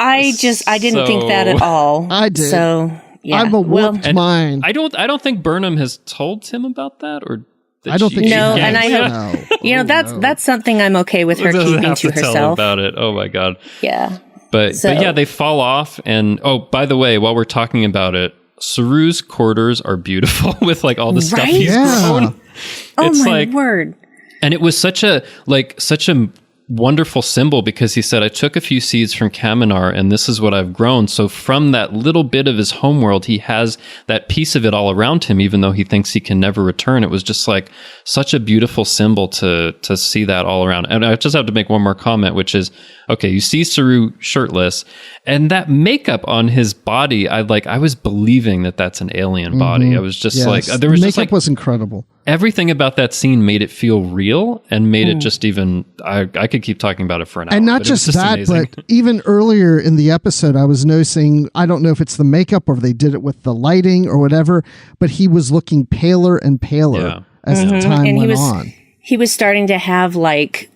I didn't think that at all. I did. So yeah. I'm a warped mind. I don't think Burnham has told him about that, or I don't think no. she And I hope that's something I'm okay with her keeping to herself. Tell about it. Oh my god. Yeah. But yeah, they fall off, and by the way, while we're talking about it, Saru's quarters are beautiful with like all the stuff he's grown. Oh my word. And it was such a wonderful symbol because he said, I took a few seeds from Kaminar and this is what I've grown. So from that little bit of his homeworld, he has that piece of it all around him, even though he thinks he can never return. It was just like such a beautiful symbol to see that all around. And I just have to make one more comment, which is, okay, you see Saru shirtless and that makeup on his body. I was believing that that's an alien body. I was just like, there was makeup was incredible. Everything about that scene made it feel real and made it just even, I could keep talking about it for an hour. And not just that, amazing. but even earlier in the episode, I was noticing, I don't know if it's the makeup or if they did it with the lighting or whatever, but he was looking paler and paler as the time went on. He was starting to have like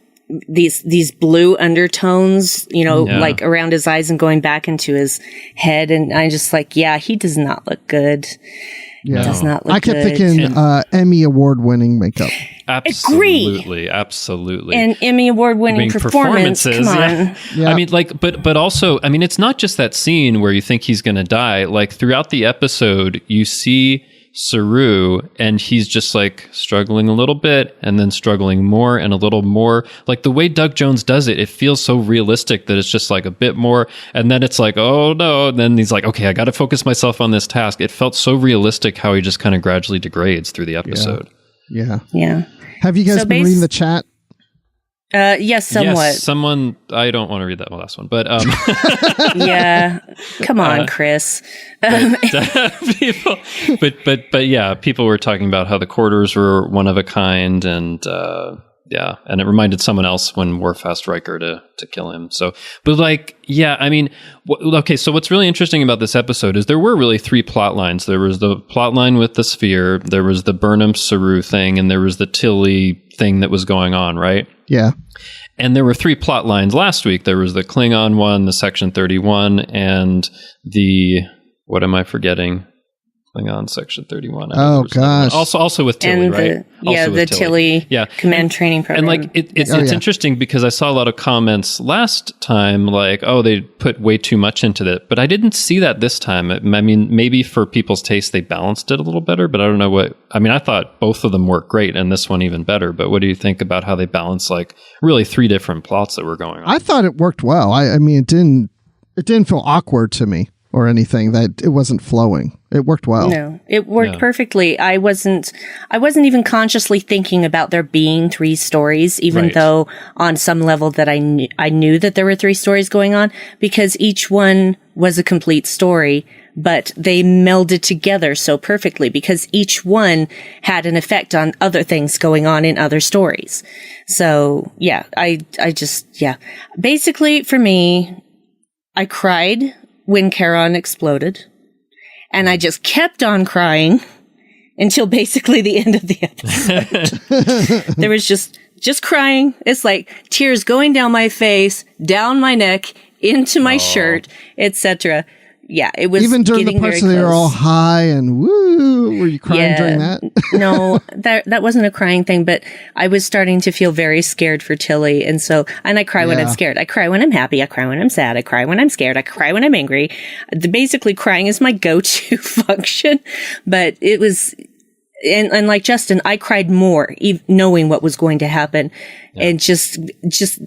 these blue undertones, like around his eyes and going back into his head. And I just like, he does not look good. Yeah. Does not look I kept good. thinking Emmy award-winning makeup. Absolutely. And Emmy award-winning performances. Come on. Yeah. I mean, but also, I mean, it's not just that scene where you think he's going to die. Like throughout the episode, you see Saru and he's just like struggling a little bit and then struggling more and a little more. Like the way Doug Jones does it, it feels so realistic that it's just like a bit more and then it's like, oh no, and then he's like, okay, I got to focus myself on this task. It felt so realistic how he just kind of gradually degrades through the episode. Yeah. Have you guys been reading the chat? Yes, somewhat. Yes, someone, I don't want to read that last one, but yeah, come on, Chris. But yeah, people were talking about how the quarters were one of a kind, and Yeah, and it reminded someone else when Worf asked Riker to kill him. So, but like, yeah, I mean, okay. So what's really interesting about this episode is there were really 3 plot lines. There was the plot line with the sphere, there was the Burnham-Saru thing, and there was the Tilly thing that was going on, right? Yeah. And there were 3 plot lines last week. There was the Klingon one, the Section 31, and the, what am I forgetting? Klingon Section 31. Oh, gosh. Also with Tilly, and right? the Tilly command training program. And like it's interesting because I saw a lot of comments last time, like, oh, they put way too much into it. But I didn't see that this time. I mean, maybe for people's taste, they balanced it a little better, but I don't know what. I mean, I thought both of them worked great and this one even better. But what do you think about how they balance like really 3 different plots that were going on? I thought it worked well. I mean, it didn't feel awkward to me or anything, that it wasn't flowing. It worked well. No, it worked perfectly. I wasn't even consciously thinking about there being 3 stories, even though on some level that I knew that there were 3 stories going on, because each one was a complete story, but they melded together so perfectly because each one had an effect on other things going on in other stories. So yeah, I just basically for me, I cried when Charon exploded. And I just kept on crying until basically the end of the episode. There was just crying. It's like tears going down my face, down my neck, into my shirt, etc. Yeah, it was even during the parts that they were all high and woo. Were you crying during that? No, that wasn't a crying thing, but I was starting to feel very scared for Tilly, and I cry when I'm scared. I cry when I'm happy. I cry when I'm sad. I cry when I'm scared. I cry when I'm angry. Basically, crying is my go-to function. But it was, and like Justin, I cried more, knowing what was going to happen, and just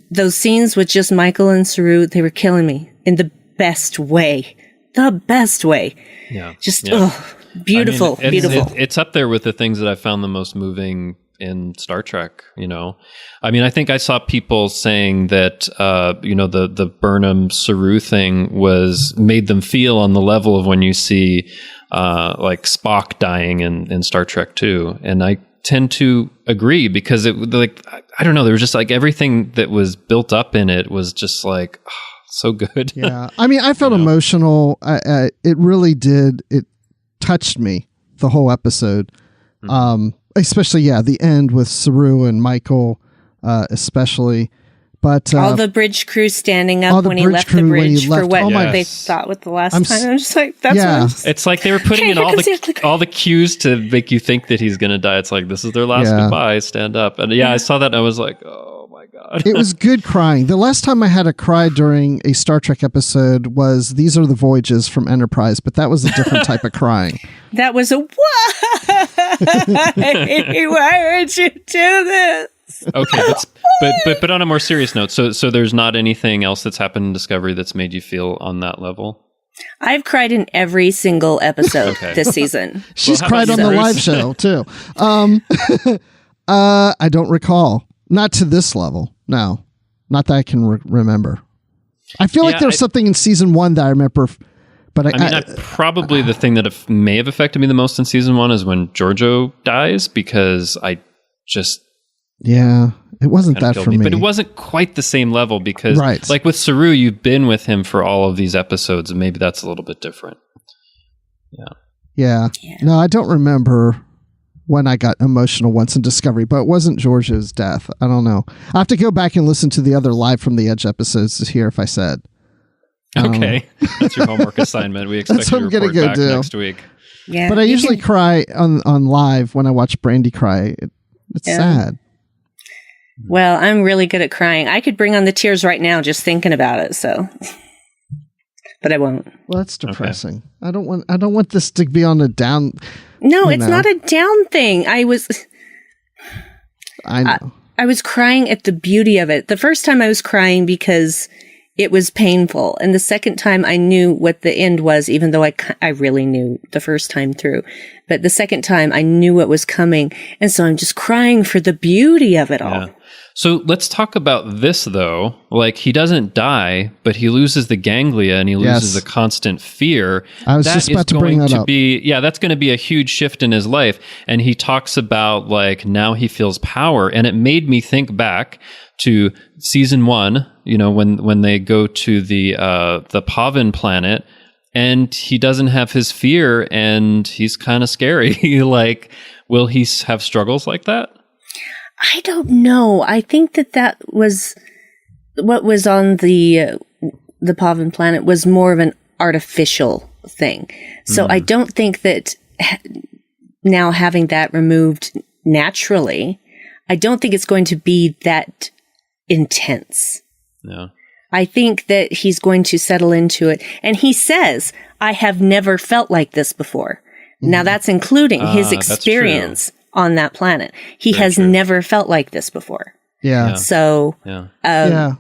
those scenes with just Michael and Saru, they were killing me in the best way. The best way. Yeah. Just, beautiful, I mean, beautiful. It's up there with the things that I found the most moving in Star Trek, you know? I mean, I think I saw people saying that, the Burnham-Saru thing made them feel on the level of when you see, like Spock dying in Star Trek 2. And I tend to agree because it, like, I don't know, there was just like everything that was built up in it was just like, so good. Yeah. I mean, I felt emotional. It really did. It touched me the whole episode. Especially, the end with Saru and Michael, especially. But all the bridge crew standing up when he left the bridge for what they thought was the last time. I'm just like, that's it's like they were putting in all the cues to make you think that he's going to die. It's like, this is their last goodbye. Stand up. And I saw that and I was like, oh my God. It was good crying. The last time I had a cry during a Star Trek episode was These Are the Voyages from Enterprise, but that was a different type of crying. That was a why? Why would you do this? Okay, but on a more serious note, so there's not anything else that's happened in Discovery that's made you feel on that level? I've cried in every single episode this season. She's cried on the live show too. I don't recall. Not to this level. No, not that I can remember. I feel like there's something in season 1 that I remember. But I probably the thing that may have affected me the most in season 1 is when Giorgio dies, because I just it wasn't that for me. But it wasn't quite the same level because, like with Saru, you've been with him for all of these episodes, and maybe that's a little bit different. Yeah. No, I don't remember when I got emotional once in Discovery, but it wasn't Giorgio's death. I don't know. I have to go back and listen to the other Live from the Edge episodes to hear if I said. Okay, that's your homework assignment. We expect you to report back next week. Yeah, but I usually cry on live when I watch Brandi cry. It's sad. Well, I'm really good at crying. I could bring on the tears right now just thinking about it. So, but I won't. Well, that's depressing. Okay. I don't want this to be on a down. No, it's not a down thing. I know. I was crying at the beauty of it. The first time I was crying because it was painful. And the second time I knew what the end was, even though I really knew the first time through. But the second time I knew what was coming. And so I'm just crying for the beauty of it all. So let's talk about this, though. Like, he doesn't die, but he loses the ganglia and he loses the constant fear. I was just about to bring that up. That's going to be a huge shift in his life. And he talks about, like, now he feels power. And it made me think back to season 1, when they go to the Pavin planet, and he doesn't have his fear, and he's kind of scary. Like, will he have struggles like that? I don't know. I think that was what was on the Pavin planet was more of an artificial thing. So I don't think that now having that removed naturally, I don't think it's going to be that intense. Yeah. I think that he's going to settle into it. And he says, I have never felt like this before. Now that's including his experience on that planet. He has never felt like this before. Yeah. So I'm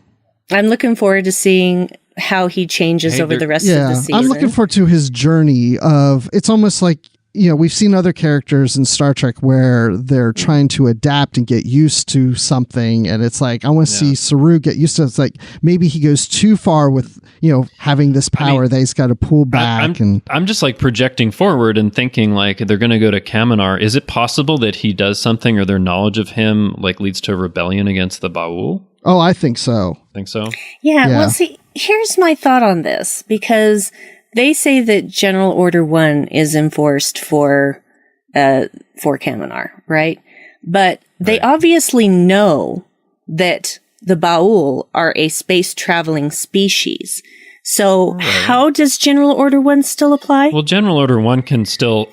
looking forward to seeing how he changes over the rest of the season. I'm looking forward to his journey of, it's almost like, we've seen other characters in Star Trek where they're trying to adapt and get used to something. And it's like, I want to see Saru get used to it. It's like, maybe he goes too far with, having this power that he's got to pull back. I'm just like projecting forward and thinking like they're going to go to Kaminar. Is it possible that he does something or their knowledge of him like leads to a rebellion against the Baul? Oh, I think so. Think so? Yeah. Well, see, here's my thought on this, because they say that General Order 1 is enforced for Kaminar, right? But they obviously know that the Baul are a space-traveling species. So how does General Order 1 still apply? Well, General Order 1 can still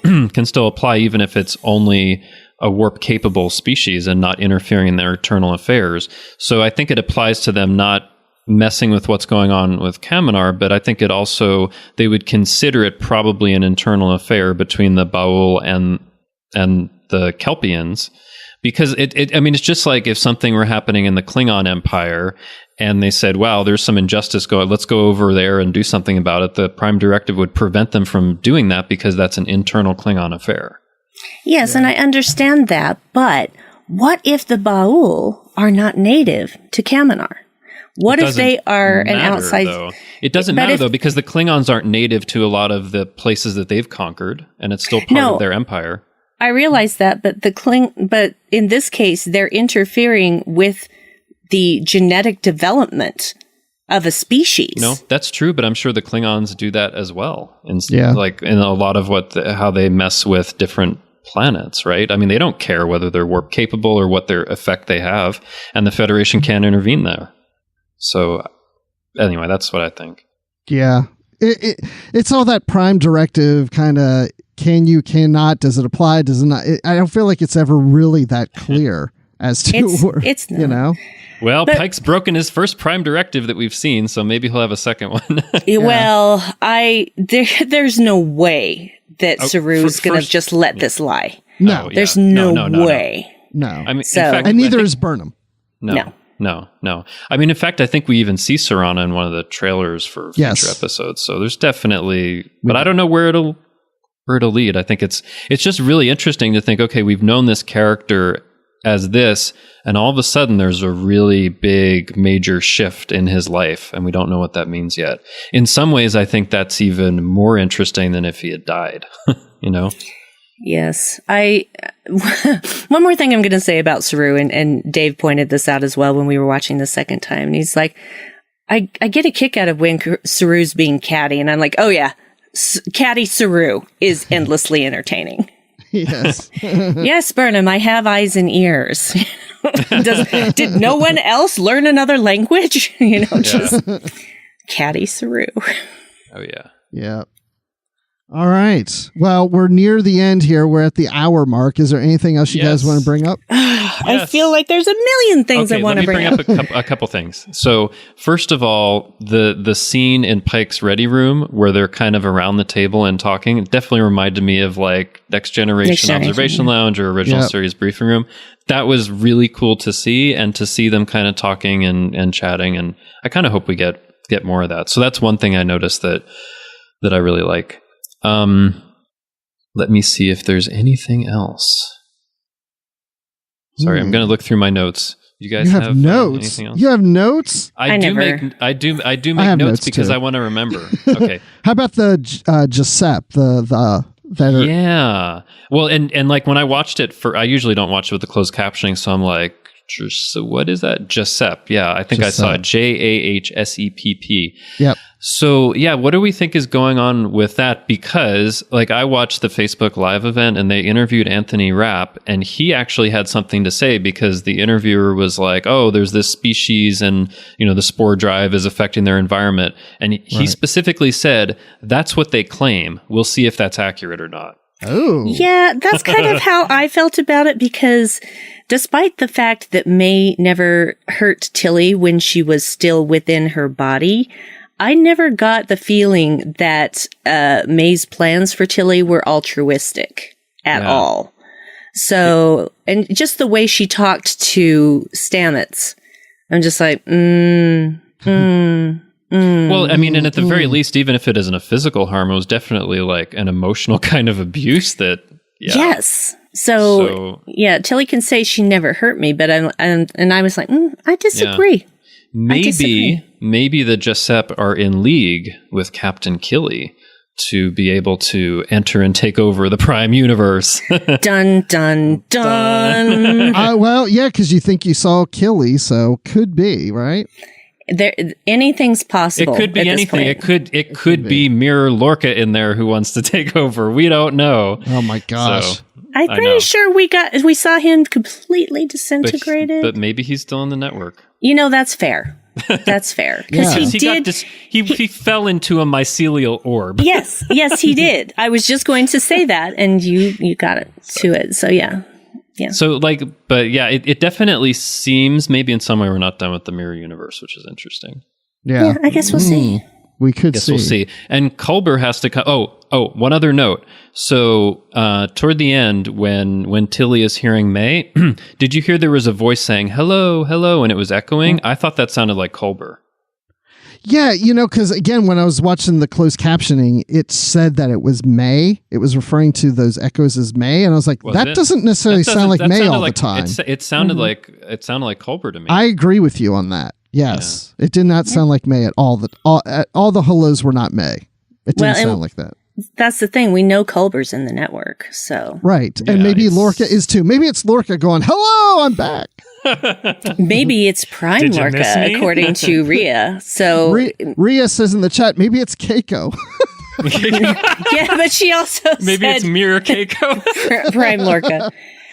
apply even if it's only a warp-capable species and not interfering in their internal affairs. So I think it applies to them not messing with what's going on with Kaminar, but I think it also, they would consider it probably an internal affair between the Baul and the Kelpians, because it's just like if something were happening in the Klingon Empire and they said, wow, there's some injustice let's go over there and do something about it. The Prime Directive would prevent them from doing that because that's an internal Klingon affair. Yes, and I understand that, but what if the Baul are not native to Kaminar? What if they are an outside? Though. It doesn't matter, though, because the Klingons aren't native to a lot of the places that they've conquered, and it's still part of their empire. I realize that, but in this case, they're interfering with the genetic development of a species. No, that's true, but I'm sure the Klingons do that as well. Like in a lot of how they mess with different planets, right? I mean, they don't care whether they're warp capable or what their effect they have, and the Federation can't intervene there. So anyway, that's what I think. Yeah. It's all that Prime Directive kind of can you, cannot, does it apply, does it not? I don't feel like it's ever really that clear as to, it's not. Well, Pike's broken his first Prime Directive that we've seen, so maybe he'll have a second one. Well, there's no way that Saru's going to just let this lie. No. There's no way. No. I mean, in fact, and neither is Burnham. No. I mean, in fact, I think we even see Serana in one of the trailers for future episodes. So there's definitely, but I don't know where it'll lead. I think it's just really interesting to think, okay, we've known this character as this, and all of a sudden there's a really big major shift in his life, and we don't know what that means yet. In some ways, I think that's even more interesting than if he had died, Yes. One more thing I'm going to say about Saru, and Dave pointed this out as well when we were watching the second time. And he's like, I get a kick out of when Saru's being catty. And I'm like, oh yeah, catty Saru is endlessly entertaining. Yes. Yes, Burnham, I have eyes and ears. Did no one else learn another language? Just catty Saru. Oh yeah. Yeah. All right. Well, we're near the end here. We're at the hour mark. Is there anything else you guys want to bring up? I feel like there's a million things I want to bring up. A couple things. So, first of all, the scene in Pike's ready room where they're kind of around the table and talking, it definitely reminded me of like Next Generation Observation Lounge or original series briefing room. That was really cool to see, and to see them kind of talking and chatting. And I kind of hope we get more of that. So that's one thing I noticed that I really like. Let me see if there's anything else. Sorry, I'm going to look through my notes You guys have notes. anything else? You have notes? I do make notes because too. I want to remember. Okay. How about the Giuseppe? Yeah. Well, and like when I watched it I usually don't watch it with the closed captioning, so I'm like, so what is that? Giuseppe. Yeah, I think Giuseppe. I saw it. Jahsepp. Yep. So yeah, what do we think is going on with that? Because like I watched the Facebook Live event and they interviewed Anthony Rapp, and he actually had something to say because the interviewer was like, "Oh, there's this species, and the spore drive is affecting their environment," and he specifically said, "That's what they claim. We'll see if that's accurate or not." Oh. Yeah, that's kind of how I felt about it, because despite the fact that May never hurt Tilly when she was still within her body, I never got the feeling that May's plans for Tilly were altruistic at all. So, and just the way she talked to Stamets, I'm just like, Well, I mean, and at the very least, even if it isn't a physical harm, it was definitely like an emotional kind of abuse that, Yes. So, Tilly can say she never hurt me, but I was like, I disagree. Yeah. Maybe the Giuseppe are in league with Captain Killy to be able to enter and take over the Prime Universe. Dun, dun, dun. Well, yeah, because you think you saw Killy, so could be, right? Anything's possible. It could be anything. It could be Mirror Lorca in there who wants to take over. We don't know. Oh my gosh. So, I'm pretty sure we saw him completely disintegrated. But maybe he's still in the network. That's fair. That's fair. Because he fell into a mycelial orb. Yes, he did. I was just going to say that, and you got it to it. So yeah. So it definitely seems maybe in some way we're not done with the mirror universe, which is interesting. Yeah, I guess we'll see. We could see. We'll see. And Culber has to come. Oh, one other note. So toward the end, when Tilly is hearing May, did you hear there was a voice saying "hello, hello" and it was echoing? I thought that sounded like Culber. Yeah, because again, when I was watching the closed captioning, it said that it was May. It was referring to those echoes as May, and I was like, doesn't necessarily sound like May all the time. It sounded like Culber to me. I agree with you on that. Yes, it did not sound like May at all. All the hellos were not May. It didn't sound like that. That's the thing. We know Culber's in the network, so right, and maybe Lorca is too. Maybe it's Lorca going, "Hello, I'm back." Maybe it's Prime Lorca, according to Rhea. So Rhea says in the chat, maybe it's Keiko. Yeah, but she also maybe said it's Mirror Keiko. Prime Lorca.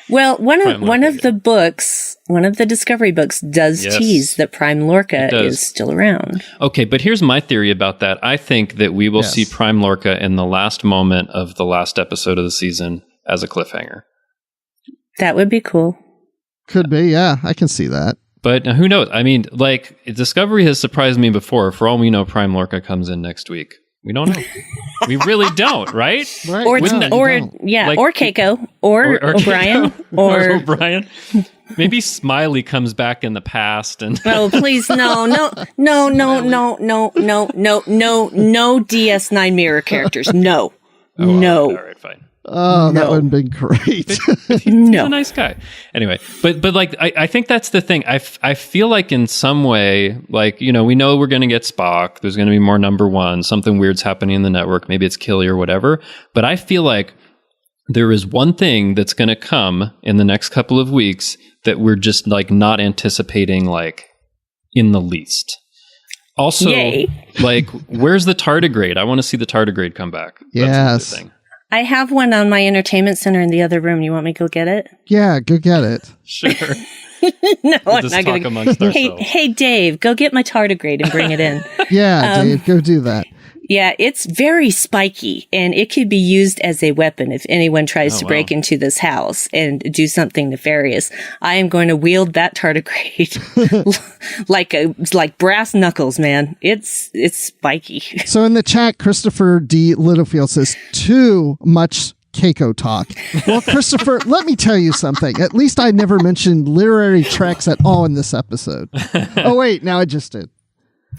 Well, one of the Discovery books does tease that Prime Lorca is still around. Okay, but here's my theory about that. I think that we will see Prime Lorca in the last moment of the last episode of the season as a cliffhanger. That would be cool. Could be, yeah. I can see that. But who knows? I mean, like, Discovery has surprised me before. For all we know, Prime Lorca comes in next week. We don't know. We really don't, right? Or Keiko, or O'Brien, or O'Brien. Maybe Smiley comes back in the past and oh, please, no DS9 mirror characters. No. All right, fine. Oh, that would have been great. He's a nice guy. Anyway, but like, I think that's the thing. I feel like in some way, like, we know we're going to get Spock. There's going to be more number one. Something weird's happening in the network. Maybe it's Killy or whatever. But I feel like there is one thing that's going to come in the next couple of weeks that we're just like not anticipating, like in the least. Also, like, where's the tardigrade? I want to see the tardigrade come back. Yes. That's the thing. I have one on my entertainment center in the other room. You want me to go get it? Yeah, go get it. Sure. No, we'll I'm just not talk amongst ourselves. Hey, Dave, go get my tardigrade and bring it in. Yeah, Dave, go do that. Yeah, it's very spiky, and it could be used as a weapon if anyone tries to break into this house and do something nefarious. I am going to wield that tardigrade like brass knuckles, man. It's spiky. So in the chat, Christopher D. Littlefield says, too much Keiko talk. Well, Christopher, let me tell you something. At least I never mentioned literary treks at all in this episode. Oh, wait, now I just did.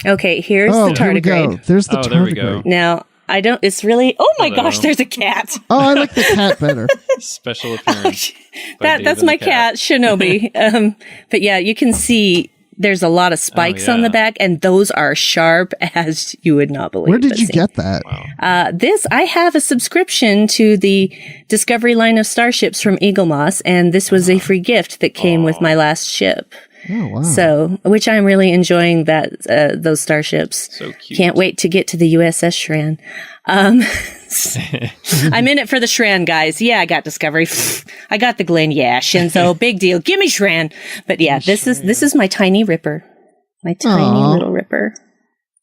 Okay, here's the tardigrade. There's the tardigrade. There we go. Now, I don't. It's really. Oh my Hello. gosh! There's a cat. Oh, I like the cat better. Special appearance. by Dave That's and my the cat, Shinobi. But yeah, you can see there's a lot of spikes on the yeah. back, and those are sharp as you would not believe. Where did But you see, get that? Wow. I have a subscription to the Discovery line of starships from Eagle Moss, and this was a free gift that came with my last ship. Oh, wow. So, which I'm really enjoying those starships. So cute. Can't wait to get to the USS Charon. I'm in it for the Shran, guys. Yeah, I got Discovery. I got the Glen. Yeah, Shinzo, big deal. Give me Shran. But yeah, this is my tiny Ripper, my tiny Aw. little Ripper.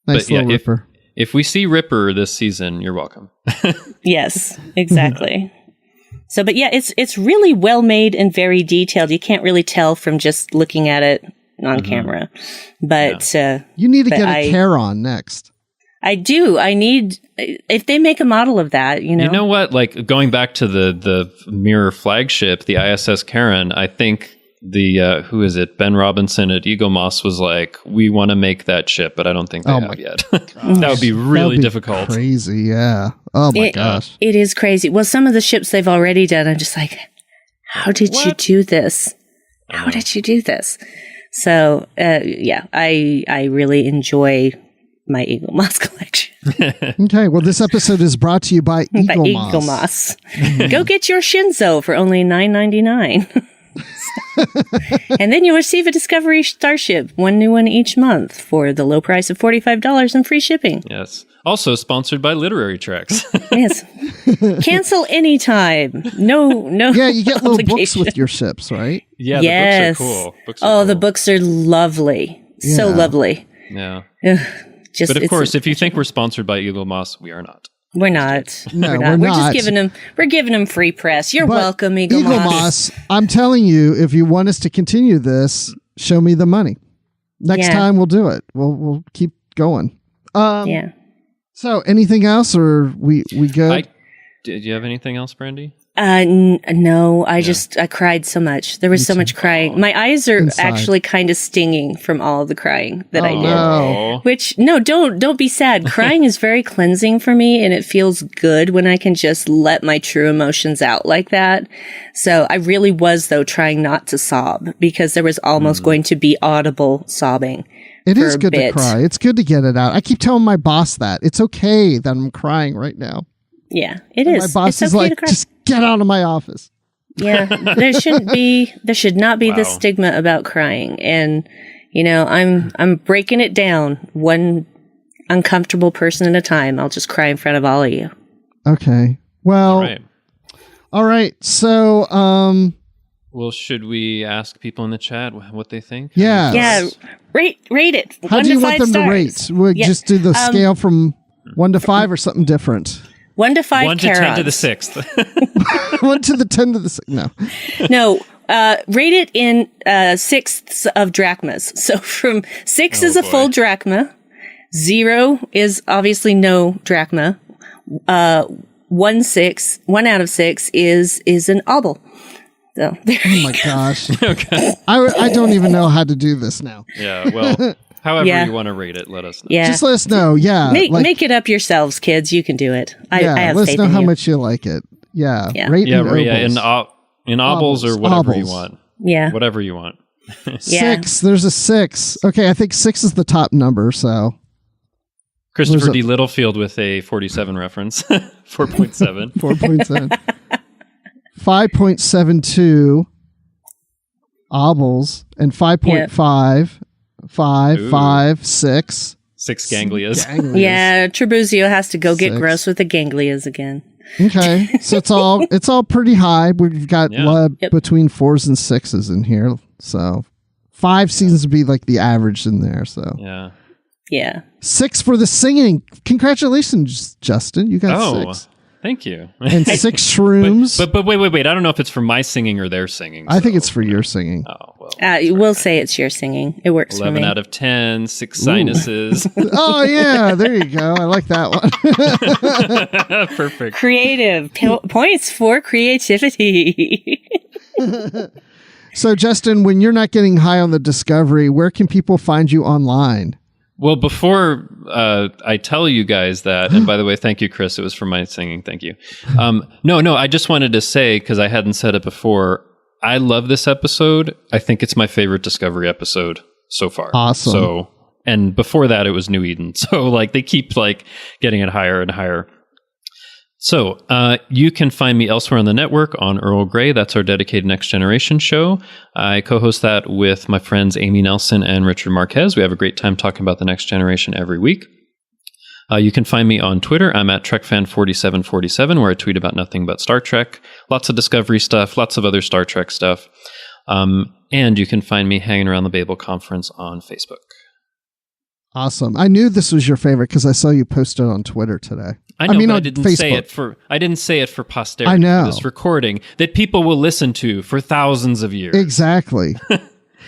Nice But yeah, little Ripper. If we see Ripper this season, you're welcome. Yes, exactly. So, but yeah, it's really well made and very detailed. You can't really tell from just looking at it on camera. But You need to but get a Charon next. I do. I need, if they make a model of that, you know. You know what? Like going back to the mirror flagship, the ISS Charon, I think the who is it? Ben Robinson at Eagle Moss was like, we want to make that ship, but I don't think they have yet. That would be really That would be difficult. Crazy, yeah. Oh my gosh. It is crazy. Well, some of the ships they've already done, I'm just like, how did you do this? How did you do this? So, yeah, I really enjoy my Eagle Moss collection. Okay, well, this episode is brought to you by Eagle By Moss. Eagle Moss. Go get your Shinzo for only $9.99. And then you'll receive a Discovery Starship, one new one each month for the low price of $45 and free shipping. Yes. Also sponsored by Literary Tracks. Yes. Cancel anytime. No. Yeah, you get little books obligation. with your ships, right? Yeah, Yes. the books are cool. Books are cool. The books are lovely. So Yeah. lovely. Yeah. Just, But of it's- course, if you think we're sponsored by Eagle Moss, we are not. we're not. No, we're we're not. We're just not. giving them free press. You're But welcome, Eagle Moss. I'm telling you, if you want us to continue this, show me the money. Next Yeah. time we'll do it. We'll keep going. Yeah. So anything else, or we good? Did you have anything else, Brandi? No, I cried so much. There was so much crying. My eyes are Inside. actually kind of stinging from all of the crying that I did. No. Which, no, don't be sad. Crying is very cleansing for me, and it feels good when I can just let my true emotions out like that. So I really was, though, trying not to sob, because there was almost going to be audible sobbing. It for is a good bit. to cry. It's good to get it out. I keep telling my boss that. It's okay that I'm crying right now. Yeah, it And is. my boss It's is okay to like, cry. just get out of my office. Yeah, there should not be Wow. this stigma about crying. And, you know, I'm breaking it down one uncomfortable person at a time. I'll just cry in front of all of you. Okay. Well, all right. So, Well, should we ask people in the chat what they think? yeah. Yeah, rate it. How 1 do to you want 5 them stars. to rate? We'll Yeah. just do the scale from 1 to 5 or something different. 1 to 5 1 to 10 to Charons. the 6th. 1 to the 10 to the 6. No. No, rate it in sixths of drachmas. So from 6 is a boy. full drachma, 0 is obviously no drachma, 1 out of 6 is an obol. So there Oh my gosh. Okay. I don't even know how to do this now. Yeah, well, however Yeah. you want to rate it, let us know. yeah. Just let us know. Yeah. Make it up yourselves, kids. You can do it. I have let us faith know in how you. much you like it. Yeah. Yeah. Rate Yeah, in yeah, in obols or Obols. whatever you Obols. want. Yeah. Whatever you want. Yeah. 6. There's a 6. Okay, I think 6 is the top number, so. Christopher There's a- D. Littlefield with a 47 reference. 4.7. 4.7. 5.72 obols and 5.5 5 Ooh. 5 6 6 ganglias. ganglias. Yeah, Trabuzio has to go get 6. gross with the ganglias again. Okay, so it's all pretty high. We've got Yeah. Yep. between 4s and 6s in here, so 5 seems to be like the average in there. So Yeah. Yeah. 6 for the singing. Congratulations, Justin. You got Oh, 6 thank you. and 6 shrooms. But wait. I don't know if it's for my singing or their singing. I think so- it's for your singing. Oh, well. We'll say it's your singing. It works for 11 me. out of 10, 6 sinuses. Oh yeah, there you go. I like that one. Perfect. Creative. Points for creativity. So, Justin, when you're not getting high on the Discovery, where can people find you online? Well, before I tell you guys that, and by the way, thank you, Chris. It was for my singing. Thank you. No, I just wanted to say, because I hadn't said it before, I love this episode. I think it's my favorite Discovery episode so far. Awesome. So, and before that, it was New Eden. So, like, they keep like getting it higher and higher. So, you can find me elsewhere on the network on Earl Grey. That's our dedicated Next Generation show. I co-host that with my friends Amy Nelson and Richard Marquez. We have a great time talking about the Next Generation every week. You can find me on Twitter. I'm at TrekFan4747, where I tweet about nothing but Star Trek. Lots of Discovery stuff, lots of other Star Trek stuff. And you can find me hanging around the Babel Conference on Facebook. Awesome. I knew this was your favorite because I saw you post it on Twitter today. I know, mean, but on I didn't Facebook. say it for posterity. I know. For this recording that people will listen to for thousands of years. Exactly.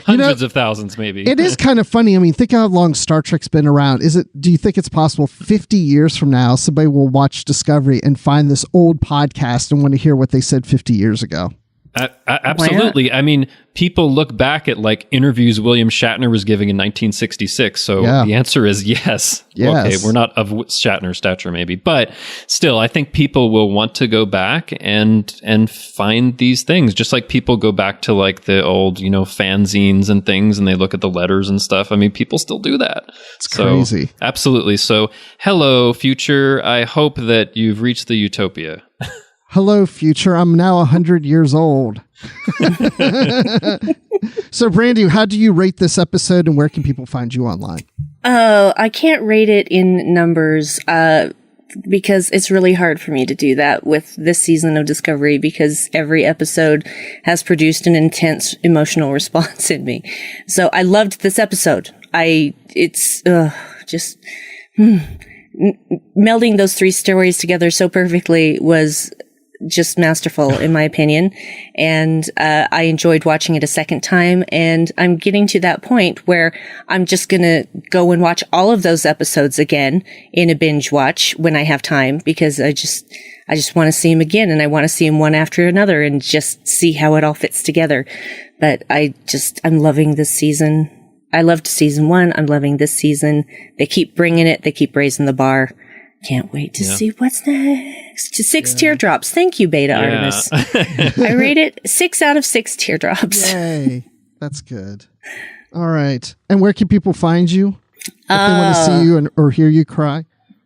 Hundreds of thousands, maybe. It is kind of funny. I mean, think how long Star Trek's been around. Do you think it's possible 50 years from now, somebody will watch Discovery and find this old podcast and want to hear what they said 50 years ago? Absolutely. I mean, people look back at like interviews William Shatner was giving in 1966. So the answer is yes. Okay, we're not of Shatner's stature, maybe, but still, I think people will want to go back and find these things, just like people go back to like the old, fanzines and things, and they look at the letters and stuff. I mean, people still do that. It's crazy. Absolutely. So, hello, future. I hope that you've reached the utopia. Hello, future. I'm now 100 years old. So, Brandi, how do you rate this episode and where can people find you online? Oh, I can't rate it in numbers because it's really hard for me to do that with this season of Discovery because every episode has produced an intense emotional response in me. So I loved this episode. It's just melding those three stories together so perfectly was just masterful, in my opinion. And I enjoyed watching it a second time. And I'm getting to that point where I'm just going to go and watch all of those episodes again in a binge watch when I have time, because I just want to see them again. And I want to see them one after another and just see how it all fits together. But I'm loving this season. I loved season 1. I'm loving this season. They keep bringing it. They keep raising the bar. Can't wait to see what's next. 6 teardrops. Thank you, Beta Artemis. I rate it 6 out of 6 teardrops. Yay. That's good. All right. And where can people find you if they want to see you or hear you cry?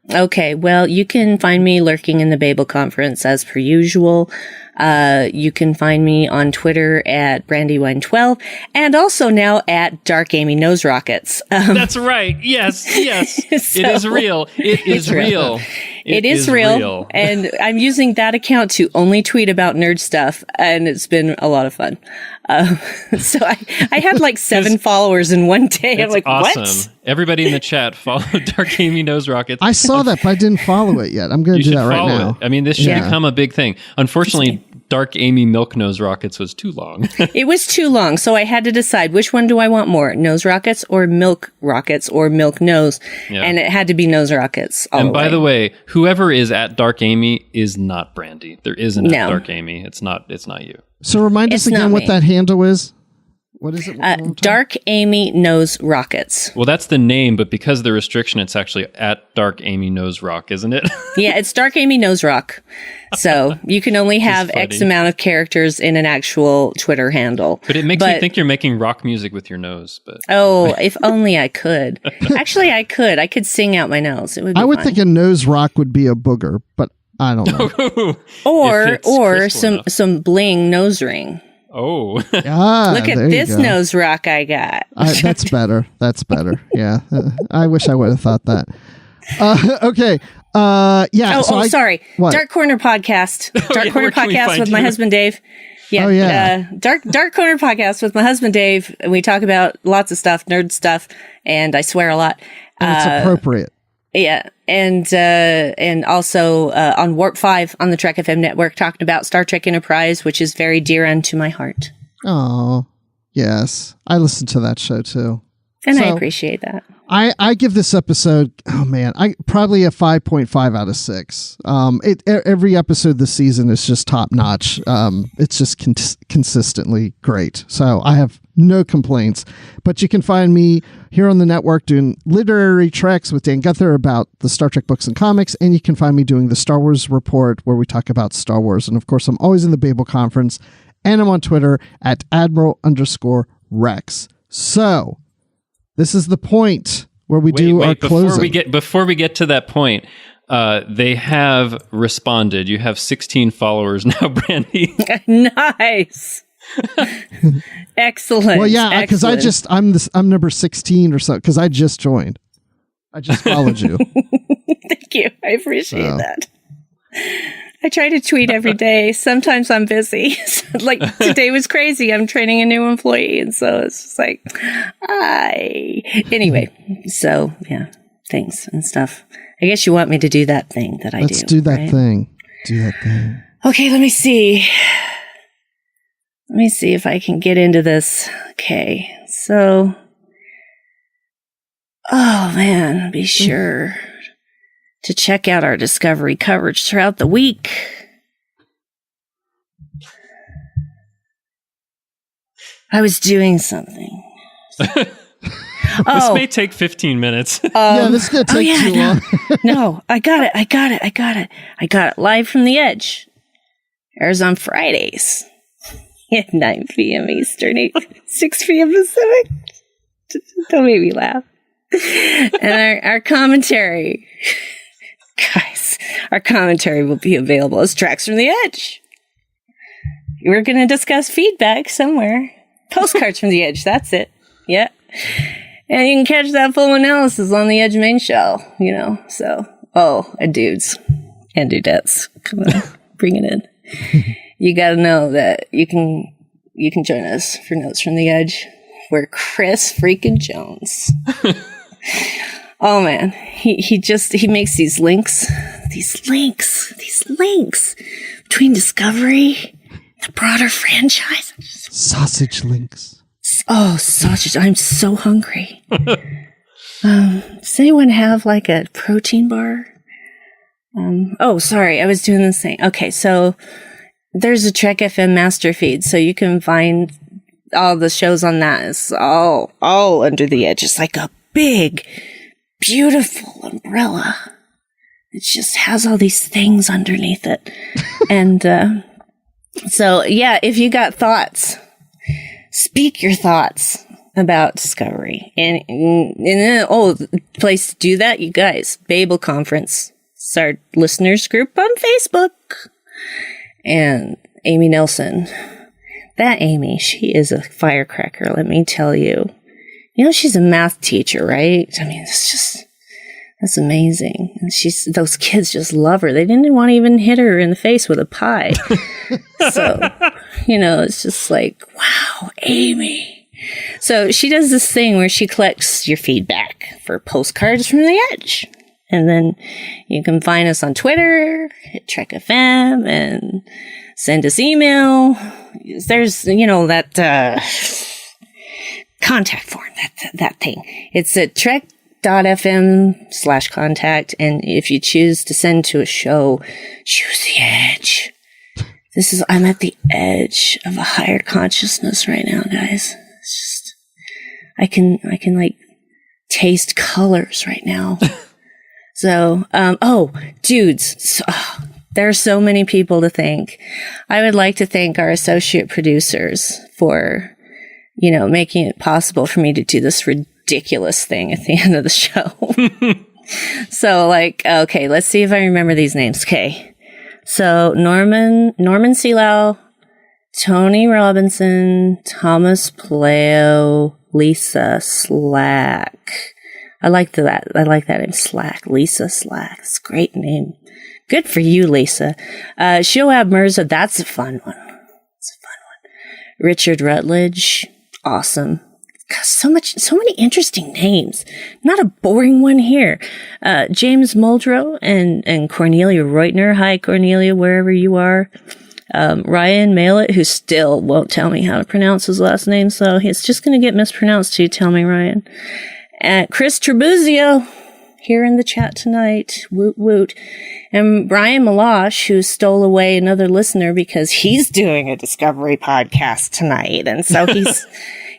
Okay. Well, you can find me lurking in the Babel Conference as per usual. You can find me on Twitter at Brandywine12 and also now at Dark Amy Nose Rockets. That's right. Yes. So, it is real. It is real. It is real. And I'm using that account to only tweet about nerd stuff. And it's been a lot of fun. So I had like 7 followers in one day. I'm like, awesome. What? Everybody in the chat follow Dark Amy Nose Rockets. I saw that, but I didn't follow it yet. I'm going to do that right now. I mean, this should become a big thing. Unfortunately, Dark Amy Milk Nose Rockets was too long. It was too long, so I had to decide which one do I want more, Nose Rockets or Milk Rockets or Milk Nose, and it had to be Nose Rockets. And by the way, whoever is at Dark Amy is not Brandi. There is an at Dark Amy. It's not you. So remind us again what that handle is. What is it? Dark Amy Nose Rockets. Well, that's the name, but because of the restriction, it's actually at Dark Amy Nose Rock, isn't it? Yeah, it's Dark Amy Nose Rock. So you can only have X amount of characters in an actual Twitter handle. But it makes me think you're making rock music with your nose. But if only I could. Actually, I could. I could sing out my nose. It would be I would fun. think a nose rock would be a booger, but I don't know. or some bling nose ring. Oh. Look at this nose rock I got. That's better. That's better. Yeah. I wish I would have thought that. Okay. Sorry. What? Dark Corner Podcast. Dark Corner Podcast with my husband Dave. Yeah. Oh, yeah. Dark Corner Podcast with my husband Dave. And we talk about lots of stuff, nerd stuff, and I swear a lot. And it's appropriate. Yeah. And also on Warp 5 on the Trek FM network, talking about Star Trek Enterprise, which is very dear unto my heart. Oh, yes. I listen to that show too. And I appreciate that. I give this episode, I probably a 5.5 out of 6. Every episode this season is just top notch. It's just consistently great. So I have no complaints. But you can find me here on the network doing literary treks with Dan Gunther about the Star Trek books and comics, and you can find me doing the Star Wars Report where we talk about Star Wars. And of course, I'm always in the Babel Conference, and I'm on Twitter at Admiral_Rex. So this is the point where we do our closing. Before we get to that point, they have responded. You have 16 followers now, Brandi. Nice. Excellent. Well, yeah, because I'm number 16 or so because I just joined. I just followed you. Thank you. I appreciate that. I try to tweet every day. Sometimes I'm busy. Like today was crazy. I'm training a new employee. And so it's just like, anyway. So yeah, thanks and stuff. I guess you want me to do that thing that I do. Let's do that thing. Do that thing. Okay, let me see. Let me see if I can get into this. Okay, so. Oh man, be sure to check out our Discovery coverage throughout the week. I was doing something. This may take 15 minutes. This is going to take too long. No, I got it. Live from the Edge. Airs on Fridays at 9 p.m. Eastern, 6 p.m. Pacific. Don't make me laugh. And our commentary. Guys, our commentary will be available as Tracks from the Edge. We're going to discuss feedback somewhere. Postcards from the Edge, that's it. Yeah. And you can catch that full analysis on the Edge main show, So, and dudes and dudettes. Come on, bring it in. You got to know that you can join us for Notes from the Edge. We're Chris freaking Jones. Oh man, he makes these links between Discovery, the broader franchise. Sausage links. Oh, sausage! I'm so hungry. Does anyone have like a protein bar? Sorry, I was doing this thing. Okay, so there's a Trek FM master feed, so you can find all the shows on that. It's all under the edge. It's like a big, beautiful umbrella. It just has all these things underneath it. And so, yeah, if you got thoughts, speak your thoughts about Discovery. And the place to do that, you guys, Babel Conference. It's our listeners group on Facebook. And Amy Nelson. That Amy, she is a firecracker, let me tell you. She's a math teacher, right? I mean, that's amazing. And those kids just love her. They didn't want to even hit her in the face with a pie. So, it's just like, wow, Amy. So she does this thing where she collects your feedback for Postcards from the Edge. And then you can find us on Twitter at Trek FM and send us email. There's, that contact form, that thing. It's at trek.fm/contact. And if you choose to send to a show, choose the edge. I'm at the edge of a higher consciousness right now, guys. It's just, I can like taste colors right now. So, dudes, there are so many people to thank. I would like to thank our associate producers for, making it possible for me to do this ridiculous thing at the end of the show. So, okay, let's see if I remember these names. Okay. So, Norman Seelau, Tony Robinson, Thomas Paleo, Lisa Slack. I like that name, Slack. Lisa Slack. It's a great name. Good for you, Lisa. Shoab Mirza, that's a fun one. Richard Rutledge, awesome. God, so many interesting names. Not a boring one here. James Muldrow and Cornelia Reutner. Hi, Cornelia, wherever you are. Ryan Mallet, who still won't tell me how to pronounce his last name, so it's just going to get mispronounced too. Tell me, Ryan. Chris Trebuzio here in the chat tonight. Woot woot. And Brian Malash, who stole away another listener because he's doing a Discovery podcast tonight. And so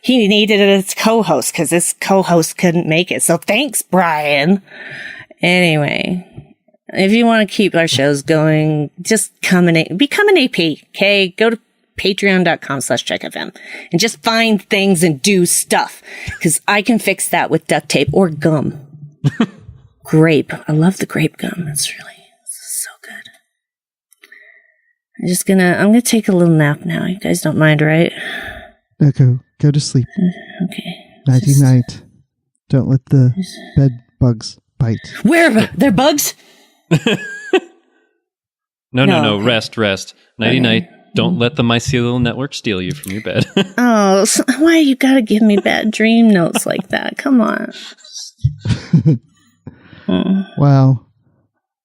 he needed a co-host because this co-host couldn't make it. So thanks, Brian. Anyway, if you want to keep our shows going, just become an AP. Okay, go to patreon.com/checkfm and just find things and do stuff, because I can fix that with duct tape or gum. Grape. I love the grape gum. It's so good. I'm gonna take a little nap now. You guys don't mind, right? No, go to sleep. Okay. Nighty night. Don't let the bed bugs bite. Where? They're bugs? No. Rest. Nighty night. Don't let the mycelial network steal you from your bed. Oh, why you gotta give me bad dream notes like that? Come on. Well,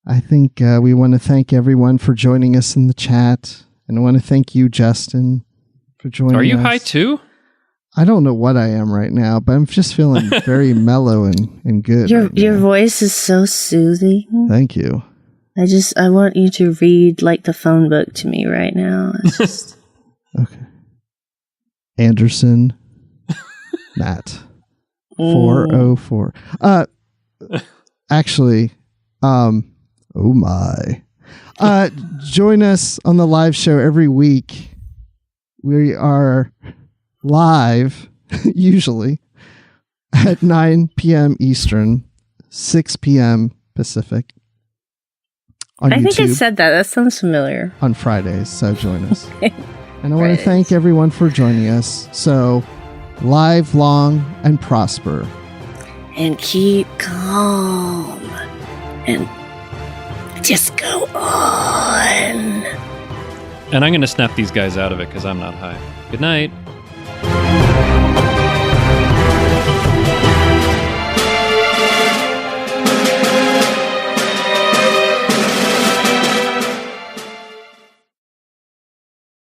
I think we want to thank everyone for joining us in the chat. And I want to thank you, Justin, for joining us. Are you high too? I don't know what I am right now, but I'm just feeling very mellow and good. Your voice is so soothing. Thank you. I want you to read like the phone book to me right now. It's just... Okay. Anderson, Matt, 404. Actually, oh my. Join us on the live show every week. We are live, usually, at 9 p.m. Eastern, 6 p.m. Pacific. On I think YouTube, I said that. That sounds familiar. on Fridays, so join us. And I want to thank everyone for joining us. So, live long and prosper. And keep calm. And just go on. And I'm going to snap these guys out of it because I'm not high. Good night.